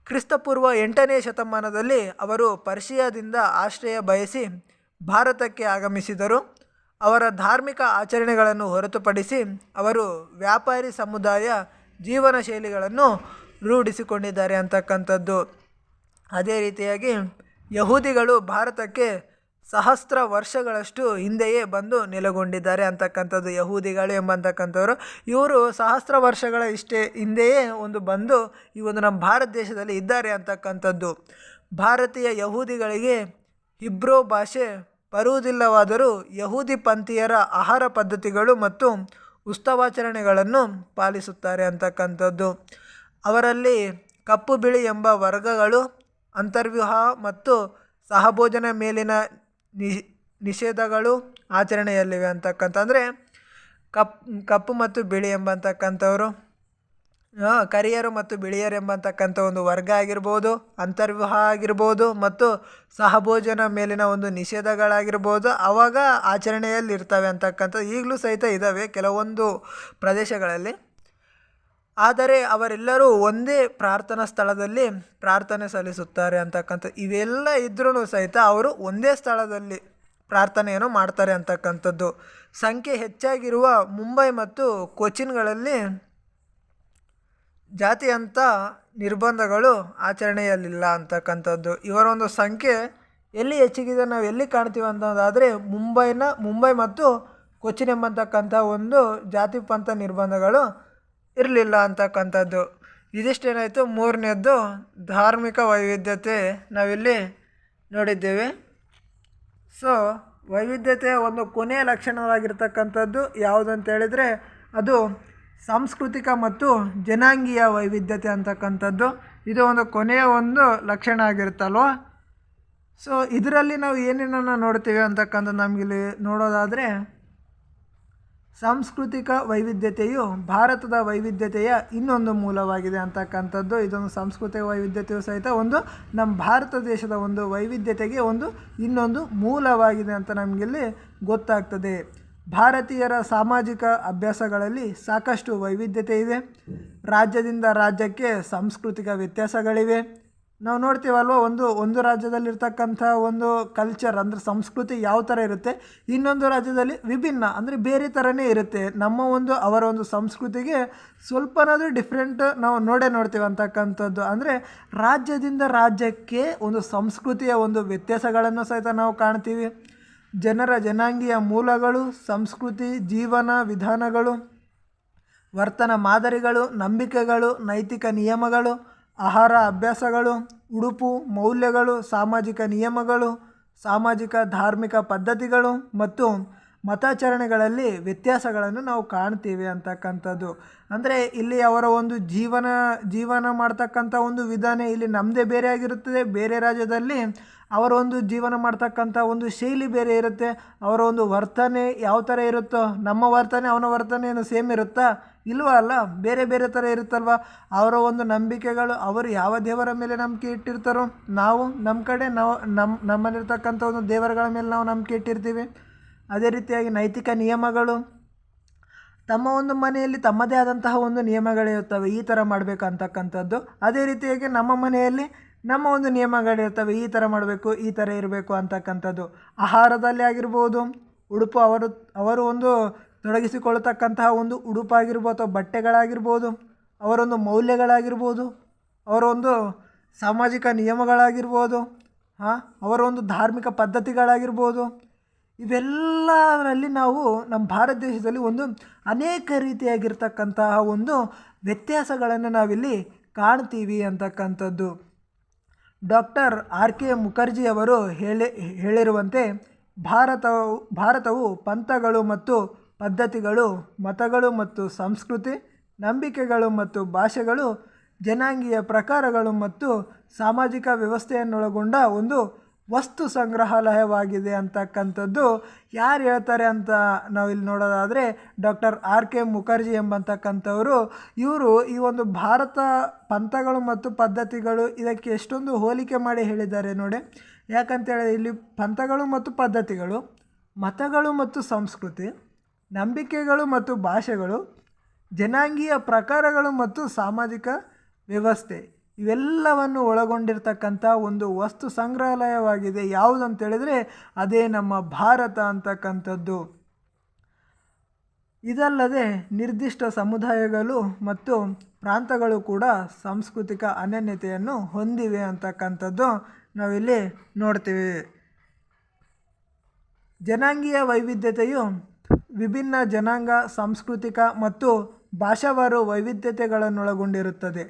Speaker 1: ಕ್ರಿಸ್ತಪೂರ್ವ 8ನೇ ಶತಮಾನದಲ್ಲಿ ಅವರು ಪರ್ಷಿಯಾದಿಂದ ಆಶ್ರಯ ಬಯಸಿ ಭಾರತಕ್ಕೆ ಆಗಮಿಸಿದರು. ಅವರ ಧಾರ್ಮಿಕ ಆಚರಣೆಗಳನ್ನು ಹೊರತುಪಡಿಸಿ ಅವರು ವ್ಯಾಪಾರಿ ಸಮುದಾಯ ಜೀವನ ಶೈಲಿಗಳನ್ನು ರೂಢಿಸಿಕೊಂಡಿದ್ದಾರೆ ಅಂತಕ್ಕಂಥದ್ದು. ಅದೇ ರೀತಿಯಾಗಿ ಯಹೂದಿಗಳು ಭಾರತಕ್ಕೆ ಸಹಸ್ರ ವರ್ಷಗಳಷ್ಟು ಹಿಂದೆಯೇ ಬಂದು ನೆಲೆಗೊಂಡಿದ್ದಾರೆ ಅಂತಕ್ಕಂಥದ್ದು. ಯಹೂದಿಗಳು ಎಂಬಂತಕ್ಕಂಥವ್ರು ಇವರು ಸಹಸ್ರ ವರ್ಷಗಳ ಹಿಂದೆಯೇ ಬಂದು ಈ ನಮ್ಮ ಭಾರತ ದೇಶದಲ್ಲಿ ಇದ್ದಾರೆ ಅಂತಕ್ಕಂಥದ್ದು. ಭಾರತೀಯ ಯಹೂದಿಗಳಿಗೆ ಹಿಬ್ರೋ ಭಾಷೆ ಬರುವುದಿಲ್ಲವಾದರೂ ಯಹೂದಿ ಪಂಥೀಯರ ಆಹಾರ ಪದ್ಧತಿಗಳು ಮತ್ತು ಉತ್ಸವಾಚರಣೆಗಳನ್ನು ಪಾಲಿಸುತ್ತಾರೆ ಅಂತಕ್ಕಂಥದ್ದು. ಅವರಲ್ಲಿ ಕಪ್ಪು ಬಿಳಿ ಎಂಬ ವರ್ಗಗಳು ಅಂತರ್ವಿವಾಹ ಮತ್ತು ಸಹಭೋಜನ ಮೇಲಿನ ನಿಷೇಧಗಳು ಆಚರಣೆಯಲ್ಲಿವೆ ಅಂತಕ್ಕಂಥ. ಅಂದರೆ ಕಪ್ಪು ಮತ್ತು ಬಿಳಿ ಎಂಬಂತಕ್ಕಂಥವರು ಕರಿಯರು ಮತ್ತು ಬಿಳಿಯರು ಎಂಬತಕ್ಕಂಥ ಒಂದು ವರ್ಗ ಆಗಿರ್ಬೋದು, ಅಂತರ್ವಿವಾಹ ಆಗಿರ್ಬೋದು ಮತ್ತು ಸಹಭೋಜನ ಮೇಲಿನ ಒಂದು ನಿಷೇಧಗಳಾಗಿರ್ಬೋದು ಆವಾಗ ಆಚರಣೆಯಲ್ಲಿ ಇರ್ತವೆ ಅಂತಕ್ಕಂಥದ್ದು ಈಗಲೂ ಸಹಿತ ಇದ್ದಾವೆ ಕೆಲವೊಂದು ಪ್ರದೇಶಗಳಲ್ಲಿ. ಆದರೆ ಅವರೆಲ್ಲರೂ ಒಂದೇ ಪ್ರಾರ್ಥನಾ ಸ್ಥಳದಲ್ಲಿ ಪ್ರಾರ್ಥನೆ ಸಲ್ಲಿಸುತ್ತಾರೆ ಅಂತಕ್ಕಂಥ ಇವೆಲ್ಲ ಇದ್ರೂ ಸಹಿತ ಅವರು ಒಂದೇ ಸ್ಥಳದಲ್ಲಿ ಪ್ರಾರ್ಥನೆಯನ್ನು ಮಾಡ್ತಾರೆ ಅಂತಕ್ಕಂಥದ್ದು. ಸಂಖ್ಯೆ ಹೆಚ್ಚಾಗಿರುವ ಮುಂಬೈ ಮತ್ತು ಕೊಚ್ಚಿನ್ಗಳಲ್ಲಿ ಜಾತಿಯಂಥ ನಿರ್ಬಂಧಗಳು ಆಚರಣೆಯಲ್ಲಿಲ್ಲ ಅಂತಕ್ಕಂಥದ್ದು. ಇವರ ಒಂದು ಸಂಖ್ಯೆ ಎಲ್ಲಿ ಹೆಚ್ಚಿಗಿದೆ ನಾವು ಎಲ್ಲಿ ಕಾಣ್ತೀವಿ ಅಂತಂದಾದರೆ ಮುಂಬೈ ಮತ್ತು ಕೊಚ್ಚಿನ್ ಎಂಬತಕ್ಕಂಥ ಒಂದು ಜಾತಿ ಪಂಥ ನಿರ್ಬಂಧಗಳು ಇರಲಿಲ್ಲ ಅಂತಕ್ಕಂಥದ್ದು. ಇದಿಷ್ಟೇನಾಯಿತು ಮೂರನೇದ್ದು ಧಾರ್ಮಿಕ ವೈವಿಧ್ಯತೆ ನಾವಿಲ್ಲಿ ನೋಡಿದ್ದೇವೆ. ಸೊ ವೈವಿಧ್ಯತೆಯ ಒಂದು ಕೊನೆಯ ಲಕ್ಷಣವಾಗಿರ್ತಕ್ಕಂಥದ್ದು ಯಾವುದಂತ ಹೇಳಿದರೆ ಅದು ಸಾಂಸ್ಕೃತಿಕ ಮತ್ತು ಜನಾಂಗೀಯ ವೈವಿಧ್ಯತೆ ಅಂತಕ್ಕಂಥದ್ದು. ಇದು ಒಂದು ಕೊನೆಯ ಒಂದು ಲಕ್ಷಣ ಆಗಿರುತ್ತಲ್ವ. ಸೊ ಇದರಲ್ಲಿ ನಾವು ಏನೇನನ್ನು ನೋಡ್ತೀವಿ ಅಂತಕ್ಕಂಥದ್ದು ನಮಗಿಲ್ಲಿ ನೋಡೋದಾದರೆ ಸಾಂಸ್ಕೃತಿಕ ವೈವಿಧ್ಯತೆಯು ಭಾರತದ ವೈವಿಧ್ಯತೆಯ ಇನ್ನೊಂದು ಮೂಲವಾಗಿದೆ ಅಂತಕ್ಕಂಥದ್ದು. ಇದೊಂದು ಸಾಂಸ್ಕೃತಿಕ ವೈವಿಧ್ಯತೆಯು ಸಹಿತ ಒಂದು ನಮ್ಮ ಭಾರತ ದೇಶದ ಒಂದು ವೈವಿಧ್ಯತೆಗೆ ಒಂದು ಇನ್ನೊಂದು ಮೂಲವಾಗಿದೆ ಅಂತ ನಮಗಿಲ್ಲಿ ಗೊತ್ತಾಗ್ತದೆ. ಭಾರತೀಯರ ಸಾಮಾಜಿಕ ಅಭ್ಯಾಸಗಳಲ್ಲಿ ಸಾಕಷ್ಟು ವೈವಿಧ್ಯತೆ ಇದೆ. ರಾಜ್ಯದಿಂದ ರಾಜ್ಯಕ್ಕೆ ಸಾಂಸ್ಕೃತಿಕ ವ್ಯತ್ಯಾಸಗಳಿವೆ. ನಾವು ನೋಡ್ತೀವಲ್ವ ಒಂದು ರಾಜ್ಯದಲ್ಲಿರ್ತಕ್ಕಂಥ ಒಂದು ಕಲ್ಚರ್ ಅಂದರೆ ಸಂಸ್ಕೃತಿ ಯಾವ ಥರ ಇರುತ್ತೆ, ಇನ್ನೊಂದು ರಾಜ್ಯದಲ್ಲಿ ವಿಭಿನ್ನ ಅಂದರೆ ಬೇರೆ ಥರನೇ ಇರುತ್ತೆ. ಅವರ ಒಂದು ಸಂಸ್ಕೃತಿಗೆ ಸ್ವಲ್ಪನಾದರೂ ಡಿಫ್ರೆಂಟ್ ನಾವು ನೋಡ್ತೀವಿ ಅಂತಕ್ಕಂಥದ್ದು. ಅಂದರೆ ರಾಜ್ಯದಿಂದ ರಾಜ್ಯಕ್ಕೆ ಒಂದು ಸಂಸ್ಕೃತಿಯ ಒಂದು ವ್ಯತ್ಯಾಸಗಳನ್ನು ಸಹಿತ ನಾವು ಕಾಣ್ತೀವಿ. ಜನರ ಜನಾಂಗೀಯ ಮೂಲಗಳು, ಸಂಸ್ಕೃತಿ, ಜೀವನ ವಿಧಾನಗಳು, ವರ್ತನ ಮಾದರಿಗಳು, ನಂಬಿಕೆಗಳು, ನೈತಿಕ ನಿಯಮಗಳು, ಆಹಾರ ಅಭ್ಯಾಸಗಳು, ಉಡುಪು ಮೌಲ್ಯಗಳು, ಸಾಮಾಜಿಕ ನಿಯಮಗಳು, ಸಾಮಾಜಿಕ ಧಾರ್ಮಿಕ ಪದ್ಧತಿಗಳು ಮತ್ತು ಮತಾಚರಣೆಗಳಲ್ಲಿ ವ್ಯತ್ಯಾಸಗಳನ್ನು ನಾವು ಕಾಣ್ತೀವಿ ಅಂತಕ್ಕಂಥದ್ದು. ಅಂದರೆ ಇಲ್ಲಿ ಅವರ ಒಂದು ಜೀವನ ಮಾಡ್ತಕ್ಕಂಥ ಒಂದು ವಿಧಾನ ಇಲ್ಲಿ ನಮ್ಮದೇ ಬೇರೆ ಆಗಿರುತ್ತದೆ. ಬೇರೆ ರಾಜ್ಯದಲ್ಲಿ ಅವರ ಒಂದು ಜೀವನ ಮಾಡ್ತಕ್ಕಂಥ ಒಂದು ಶೈಲಿ ಬೇರೆ ಇರುತ್ತೆ. ಅವರ ಒಂದು ವರ್ತನೆ ಯಾವ ಥರ ಇರುತ್ತೋ ನಮ್ಮ ವರ್ತನೆ ಅವನ ವರ್ತನೆ ಏನು ಸೇಮ್ ಇರುತ್ತಾ? ಇಲ್ವ ಅಲ್ಲ, ಬೇರೆ ಬೇರೆ ಥರ ಇರುತ್ತಲ್ವ. ಅವರ ಒಂದು ನಂಬಿಕೆಗಳು, ಅವರು ಯಾವ ದೇವರ ಮೇಲೆ ನಂಬಿಕೆ ಇಟ್ಟಿರ್ತಾರೋ ನಾವು ನಮ್ಮ ಕಡೆ ನಮ್ಮಲ್ಲಿರ್ತಕ್ಕಂಥ ಒಂದು ದೇವರುಗಳ ಮೇಲೆ ನಾವು ನಂಬಿಕೆ ಇಟ್ಟಿರ್ತೀವಿ. ಅದೇ ರೀತಿಯಾಗಿ ನೈತಿಕ ನಿಯಮಗಳು, ತಮ್ಮ ಒಂದು ಮನೆಯಲ್ಲಿ ತಮ್ಮದೇ ಆದಂತಹ ಒಂದು ನಿಯಮಗಳಿರ್ತವೆ, ಈ ಥರ ಮಾಡಬೇಕಂತಕ್ಕಂಥದ್ದು. ಅದೇ ರೀತಿಯಾಗಿ ನಮ್ಮ ಮನೆಯಲ್ಲಿ ನಮ್ಮ ಒಂದು ನಿಯಮಗಳಿರ್ತವೆ, ಈ ಥರ ಮಾಡಬೇಕು, ಈ ಥರ ಇರಬೇಕು ಅಂತಕ್ಕಂಥದ್ದು. ಆಹಾರದಲ್ಲಿ ಆಗಿರ್ಬೋದು, ಉಡುಪು ಅವರು ಒಂದು ತೊಡಗಿಸಿಕೊಳ್ಳತಕ್ಕಂತಹ ಒಂದು ಉಡುಪಾಗಿರ್ಬೋದು ಅಥವಾ ಬಟ್ಟೆಗಳಾಗಿರ್ಬೋದು, ಅವರೊಂದು ಮೌಲ್ಯಗಳಾಗಿರ್ಬೋದು, ಅವರ ಒಂದು ಸಾಮಾಜಿಕ ನಿಯಮಗಳಾಗಿರ್ಬೋದು, ಅವರ ಒಂದು ಧಾರ್ಮಿಕ ಪದ್ಧತಿಗಳಾಗಿರ್ಬೋದು, ಇವೆಲ್ಲರಲ್ಲಿ ನಾವು ನಮ್ಮ ಭಾರತ ದೇಶದಲ್ಲಿ ಒಂದು ಅನೇಕ ರೀತಿಯಾಗಿರ್ತಕ್ಕಂತಹ ಒಂದು ವ್ಯತ್ಯಾಸಗಳನ್ನು ನಾವಿಲ್ಲಿ ಕಾಣ್ತೀವಿ ಅಂತಕ್ಕಂಥದ್ದು. Doctor R.K. ಮುಖರ್ಜಿ ಅವರು ಹೇಳಿರುವಂತೆ ಭಾರತವು ಪಂಥಗಳು ಮತ್ತು ಪದ್ಧತಿಗಳು, ಮತಗಳು ಮತ್ತು ಸಂಸ್ಕೃತಿ, ನಂಬಿಕೆಗಳು ಮತ್ತು ಭಾಷೆಗಳು, ಜನಾಂಗೀಯ ಪ್ರಕಾರಗಳು ಮತ್ತು ಸಾಮಾಜಿಕ ವ್ಯವಸ್ಥೆಯನ್ನೊಳಗೊಂಡ ಒಂದು ವಸ್ತು ಸಂಗ್ರಹಾಲಯವಾಗಿದೆ ಅಂತಕ್ಕಂಥದ್ದು ಯಾರು ಹೇಳ್ತಾರೆ ಅಂತ ನಾವಿಲ್ಲಿ ನೋಡೋದಾದರೆ ಡಾಕ್ಟರ್ R.K. ಮುಖರ್ಜಿ ಎಂಬತಕ್ಕಂಥವರು. ಇವರು ಈ ಒಂದು ಭಾರತ ಪಂಥಗಳು ಮತ್ತು ಪದ್ಧತಿಗಳು ಇದಕ್ಕೆ ಎಷ್ಟೊಂದು ಹೋಲಿಕೆ ಮಾಡಿ ಹೇಳಿದ್ದಾರೆ ನೋಡಿ. ಯಾಕಂತೇಳಿ ಇಲ್ಲಿ ಪಂಥಗಳು ಮತ್ತು ಪದ್ಧತಿಗಳು, ಮತಗಳು ಮತ್ತು ಸಂಸ್ಕೃತಿ, ನಂಬಿಕೆಗಳು ಮತ್ತು ಭಾಷೆಗಳು, ಜನಾಂಗೀಯ ಪ್ರಕಾರಗಳು ಮತ್ತು ಸಾಮಾಜಿಕ ವ್ಯವಸ್ಥೆ ಇವೆಲ್ಲವನ್ನು ಒಳಗೊಂಡಿರ್ತಕ್ಕಂಥ ಒಂದು ವಸ್ತು ಸಂಗ್ರಹಾಲಯವಾಗಿದೆ. ಯಾವುದಂತೇಳಿದರೆ ಅದೇ ನಮ್ಮ ಭಾರತ ಅಂತಕ್ಕಂಥದ್ದು. ಇದಲ್ಲದೆ ನಿರ್ದಿಷ್ಟ ಸಮುದಾಯಗಳು ಮತ್ತು ಪ್ರಾಂತಗಳು ಕೂಡ ಸಾಂಸ್ಕೃತಿಕ ಅನನ್ಯತೆಯನ್ನು ಹೊಂದಿವೆ ಅಂತಕ್ಕಂಥದ್ದು ನಾವಿಲ್ಲಿ ನೋಡ್ತೀವಿ. ಜನಾಂಗೀಯ ವೈವಿಧ್ಯತೆಯು ವಿಭಿನ್ನ ಜನಾಂಗ, ಸಾಂಸ್ಕೃತಿಕ ಮತ್ತು ಭಾಷಾವಾರು ವೈವಿಧ್ಯತೆಗಳನ್ನೊಳಗೊಂಡಿರುತ್ತದೆ.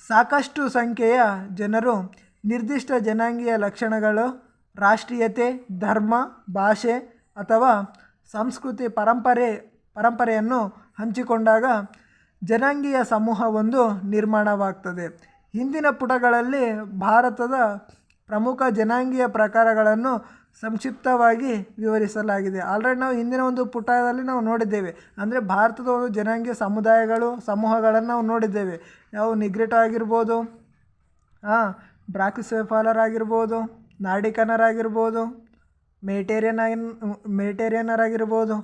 Speaker 1: ಸಾಕಷ್ಟು ಸಂಖ್ಯೆಯ ಜನರು ನಿರ್ದಿಷ್ಟ ಜನಾಂಗೀಯ ಲಕ್ಷಣಗಳು, ರಾಷ್ಟ್ರೀಯತೆ, ಧರ್ಮ, ಭಾಷೆ ಅಥವಾ ಸಂಸ್ಕೃತಿ ಪರಂಪರೆಯನ್ನು ಹಂಚಿಕೊಂಡಾಗ ಜನಾಂಗೀಯ ಸಮೂಹವೊಂದು ನಿರ್ಮಾಣವಾಗ್ತದೆ. ಹಿಂದಿನ ಪುಟಗಳಲ್ಲಿ ಭಾರತದ ಪ್ರಮುಖ ಜನಾಂಗೀಯ ಪ್ರಕಾರಗಳನ್ನು ಸಂಕ್ಷಿಪ್ತವಾಗಿ ವಿವರಿಸಲಾಗಿದೆ. ಆಲ್ರೆಡಿ ನಾವು ಹಿಂದಿನ ಒಂದು ಪುಟದಲ್ಲಿ ನಾವು ನೋಡಿದ್ದೇವೆ. ಅಂದರೆ ಭಾರತದ ಒಂದು ಜನಾಂಗೀಯ ಸಮೂಹಗಳನ್ನು ನಾವು ನೋಡಿದ್ದೇವೆ. ಯಾವ ನಿಗ್ರಿಟೋ ಆಗಿರ್ಬೋದು, ಬ್ರಾಕಿಸೆಫಾಲರ್ ಆಗಿರ್ಬೋದು, ನಾರ್ಡಿಕನರಾಗಿರ್ಬೋದು, ಮೆಡಿಟೇರಿಯನರಾಗಿರ್ಬೋದು.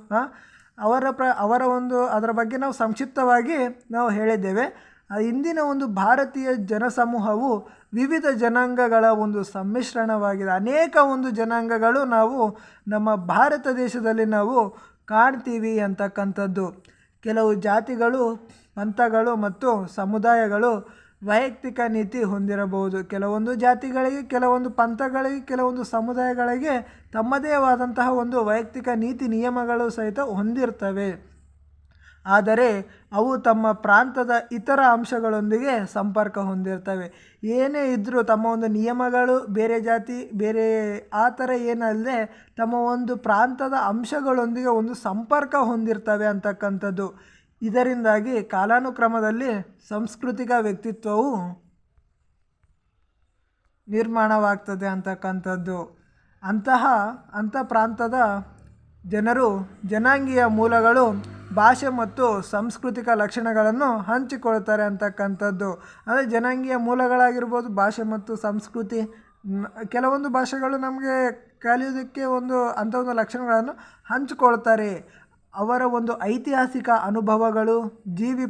Speaker 1: ಅವರ ಒಂದು ಅದರ ಬಗ್ಗೆ ನಾವು ಸಂಕ್ಷಿಪ್ತವಾಗಿ ನಾವು ಹೇಳಿದ್ದೇವೆ. ಇಂದಿನ ಒಂದು ಭಾರತೀಯ ಜನಸಮೂಹವು ವಿವಿಧ ಜನಾಂಗಗಳ ಒಂದು ಸಮ್ಮಿಶ್ರಣವಾಗಿದೆ. ಅನೇಕ ಒಂದು ಜನಾಂಗಗಳು ನಾವು ನಮ್ಮ ಭಾರತ ದೇಶದಲ್ಲಿ ನಾವು ಕಾಣ್ತೀವಿ ಅಂತಕ್ಕಂಥದ್ದು. ಕೆಲವು ಜಾತಿಗಳು, ಪಂಥಗಳು ಮತ್ತು ಸಮುದಾಯಗಳು ವೈಯಕ್ತಿಕ ನೀತಿ ಹೊಂದಿರಬಹುದು. ಕೆಲವೊಂದು ಜಾತಿಗಳಿಗೆ, ಕೆಲವೊಂದು ಪಂಥಗಳಿಗೆ, ಕೆಲವೊಂದು ಸಮುದಾಯಗಳಿಗೆ ತಮ್ಮದೇ ಆದಂತಹ ಒಂದು ವೈಯಕ್ತಿಕ ನೀತಿ ನಿಯಮಗಳು ಸಹಿತ ಹೊಂದಿರ್ತವೆ. ಆದರೆ ಅವು ತಮ್ಮ ಪ್ರಾಂತದ ಇತರ ಅಂಶಗಳೊಂದಿಗೆ ಸಂಪರ್ಕ ಹೊಂದಿರ್ತವೆ. ಏನೇ ಇದ್ದರೂ ತಮ್ಮ ಒಂದು ನಿಯಮಗಳು ಬೇರೆ ಜಾತಿ ಬೇರೆ ಆ ಥರ ಏನಲ್ಲದೆ ತಮ್ಮ ಒಂದು ಪ್ರಾಂತದ ಅಂಶಗಳೊಂದಿಗೆ ಒಂದು ಸಂಪರ್ಕ ಹೊಂದಿರ್ತವೆ ಅಂತಕ್ಕಂಥದ್ದು. ಇದರಿಂದಾಗಿ ಕಾಲಾನುಕ್ರಮದಲ್ಲಿ ಸಾಂಸ್ಕೃತಿಕ ವ್ಯಕ್ತಿತ್ವವು ನಿರ್ಮಾಣವಾಗ್ತದೆ ಅಂತಕ್ಕಂಥದ್ದು. ಅಂಥ ಪ್ರಾಂತದ ಜನರು ಜನಾಂಗೀಯ ಮೂಲಗಳು, ಭಾಷೆ ಮತ್ತು ಸಾಂಸ್ಕೃತಿಕ ಲಕ್ಷಣಗಳನ್ನು ಹಂಚಿಕೊಳ್ತಾರೆ ಅಂತಕ್ಕಂಥದ್ದು. ಅಂದರೆ ಜನಾಂಗೀಯ ಮೂಲಗಳಾಗಿರ್ಬೋದು, ಭಾಷೆ ಮತ್ತು ಸಂಸ್ಕೃತಿ. ಕೆಲವೊಂದು ಭಾಷೆಗಳು ನಮಗೆ ಕಲಿಯೋದಕ್ಕೆ ಅಂಥ ಒಂದು ಲಕ್ಷಣಗಳನ್ನು ಹಂಚಿಕೊಳ್ತಾರೆ. ಅವರ ಒಂದು ಐತಿಹಾಸಿಕ ಅನುಭವಗಳು, ಜೀವಿ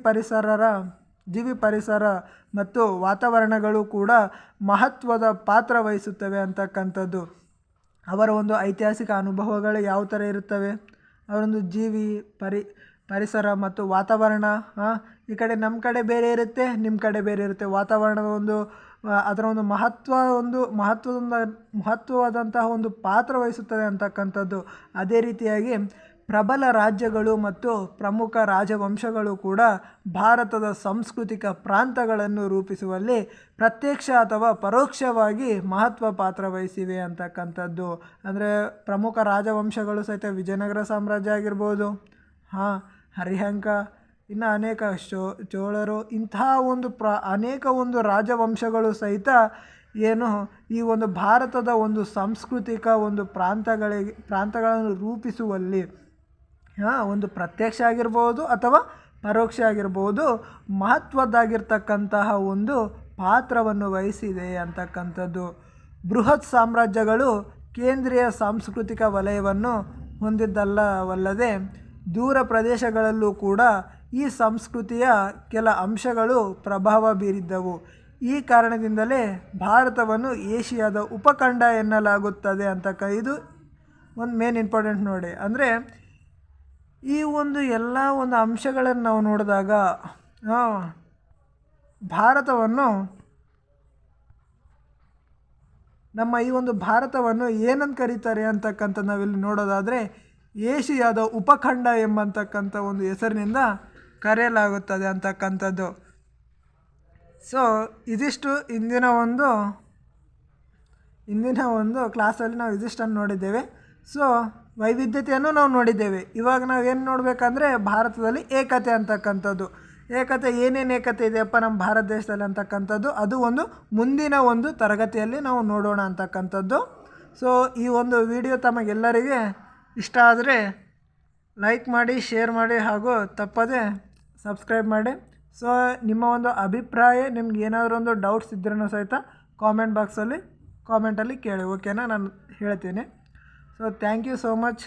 Speaker 1: ಪರಿಸರ ಮತ್ತು ವಾತಾವರಣಗಳು ಕೂಡ ಮಹತ್ವದ ಪಾತ್ರ ವಹಿಸುತ್ತವೆ ಅಂತಕ್ಕಂಥದ್ದು. ಅವರ ಒಂದು ಐತಿಹಾಸಿಕ ಅನುಭವಗಳು ಯಾವ ಥರ ಇರುತ್ತವೆ, ಅವರೊಂದು ಪರಿಸರ ಮತ್ತು ವಾತಾವರಣ ಈ ಕಡೆ ನಮ್ಮ ಕಡೆ ಬೇರೆ ಇರುತ್ತೆ, ನಿಮ್ಮ ಕಡೆ ಬೇರೆ ಇರುತ್ತೆ. ವಾತಾವರಣದ ಅದರ ಒಂದು ಮಹತ್ವವಾದಂತಹ ಒಂದು ಪಾತ್ರ ವಹಿಸುತ್ತದೆ ಅಂತಕ್ಕಂಥದ್ದು. ಅದೇ ರೀತಿಯಾಗಿ ಪ್ರಬಲ ರಾಜ್ಯಗಳು ಮತ್ತು ಪ್ರಮುಖ ರಾಜವಂಶಗಳು ಕೂಡ ಭಾರತದ ಸಾಂಸ್ಕೃತಿಕ ಪ್ರಾಂತಗಳನ್ನು ರೂಪಿಸುವಲ್ಲಿ ಪ್ರತ್ಯಕ್ಷ ಅಥವಾ ಪರೋಕ್ಷವಾಗಿ ಮಹತ್ವ ಪಾತ್ರ ವಹಿಸಿವೆ ಅಂತಕ್ಕಂಥದ್ದು. ಅಂದರೆ ಪ್ರಮುಖ ರಾಜವಂಶಗಳು ಸಹಿತ ವಿಜಯನಗರ ಸಾಮ್ರಾಜ್ಯ ಆಗಿರ್ಬೋದು, ಹರಿಹಂಕ, ಇನ್ನು ಅನೇಕ ಚೋಳರು, ಇಂತಹ ಒಂದು ಅನೇಕ ಒಂದು ರಾಜವಂಶಗಳು ಸಹಿತ ಈ ಒಂದು ಭಾರತದ ಒಂದು ಸಾಂಸ್ಕೃತಿಕ ಒಂದು ಪ್ರಾಂತಗಳನ್ನು ರೂಪಿಸುವಲ್ಲಿ ಒಂದು ಪ್ರತ್ಯಕ್ಷ ಆಗಿರ್ಬೋದು ಅಥವಾ ಪರೋಕ್ಷ ಆಗಿರ್ಬೋದು ಮಹತ್ವದ್ದಾಗಿರ್ತಕ್ಕಂತಹ ಒಂದು ಪಾತ್ರವನ್ನು ವಹಿಸಿದೆ ಅಂತಕ್ಕಂಥದ್ದು. ಬೃಹತ್ ಸಾಮ್ರಾಜ್ಯಗಳು ಕೇಂದ್ರೀಯ ಸಾಂಸ್ಕೃತಿಕ ವಲಯವನ್ನು ಹೊಂದಿದ್ದಲ್ಲವಲ್ಲದೆ ದೂರ ಪ್ರದೇಶಗಳಲ್ಲೂ ಕೂಡ ಈ ಸಂಸ್ಕೃತಿಯ ಕೆಲ ಅಂಶಗಳು ಪ್ರಭಾವ ಬೀರಿದ್ದವು. ಈ ಕಾರಣದಿಂದಲೇ ಭಾರತವನ್ನು ಏಷ್ಯಾದ ಉಪಖಂಡ ಎನ್ನಲಾಗುತ್ತದೆ ಇದು ಒಂದು ಮೇನ್ ಇಂಪಾರ್ಟೆಂಟ್ ನೋಡಿ. ಅಂದರೆ ಈ ಒಂದು ಎಲ್ಲ ಒಂದು ಅಂಶಗಳನ್ನು ನಾವು ನೋಡಿದಾಗ ಭಾರತವನ್ನು ನಮ್ಮ ಈ ಒಂದು ಭಾರತವನ್ನು ಏನಂತ ಕರೀತಾರೆ ಅಂತಕ್ಕಂಥ ನಾವಿಲ್ಲಿ ನೋಡೋದಾದರೆ ಏಷ್ಯಾದ ಉಪಖಂಡ ಎಂಬಂತಕ್ಕಂಥ ಒಂದು ಹೆಸರಿನಿಂದ ಕರೆಯಲಾಗುತ್ತದೆ ಅಂತಕ್ಕಂಥದ್ದು. ಸೊ ಇದಿಷ್ಟು ಇಂದಿನ ಒಂದು ಕ್ಲಾಸಲ್ಲಿ ನಾವು ಇದಿಷ್ಟನ್ನು ನೋಡಿದ್ದೇವೆ. ಸೊ ವೈವಿಧ್ಯತೆಯನ್ನು ನಾವು ನೋಡಿದ್ದೇವೆ. ಇವಾಗ ನಾವು ಏನು ನೋಡಬೇಕಂದ್ರೆ ಭಾರತದಲ್ಲಿ ಏಕತೆ ಅಂತಕ್ಕಂಥದ್ದು. ಏನೇನು ಏಕತೆ ಇದೆಯಪ್ಪ ನಮ್ಮ ಭಾರತ ದೇಶದಲ್ಲಿ ಅಂತಕ್ಕಂಥದ್ದು ಅದು ಮುಂದಿನ ಒಂದು ತರಗತಿಯಲ್ಲಿ ನಾವು ನೋಡೋಣ ಅಂತಕ್ಕಂಥದ್ದು. ಸೊ ಈ ಒಂದು ವಿಡಿಯೋ ತಮಗೆಲ್ಲರಿಗೆ ಇಷ್ಟ ಆದರೆ ಲೈಕ್ ಮಾಡಿ, ಶೇರ್ ಮಾಡಿ ಹಾಗೂ ತಪ್ಪದೆ ಸಬ್ಸ್ಕ್ರೈಬ್ ಮಾಡಿ. ಸೊ ನಿಮ್ಮ ಒಂದು ಅಭಿಪ್ರಾಯ, ನಿಮ್ಗೆ ಏನಾದರೂ ಒಂದು ಡೌಟ್ಸ್ ಇದ್ರೂ ಸಹಿತ ಕಾಮೆಂಟಲ್ಲಿ ಕೇಳಿ, ಓಕೆನಾ? ನಾನು ಹೇಳ್ತೀನಿ. So thank you so much.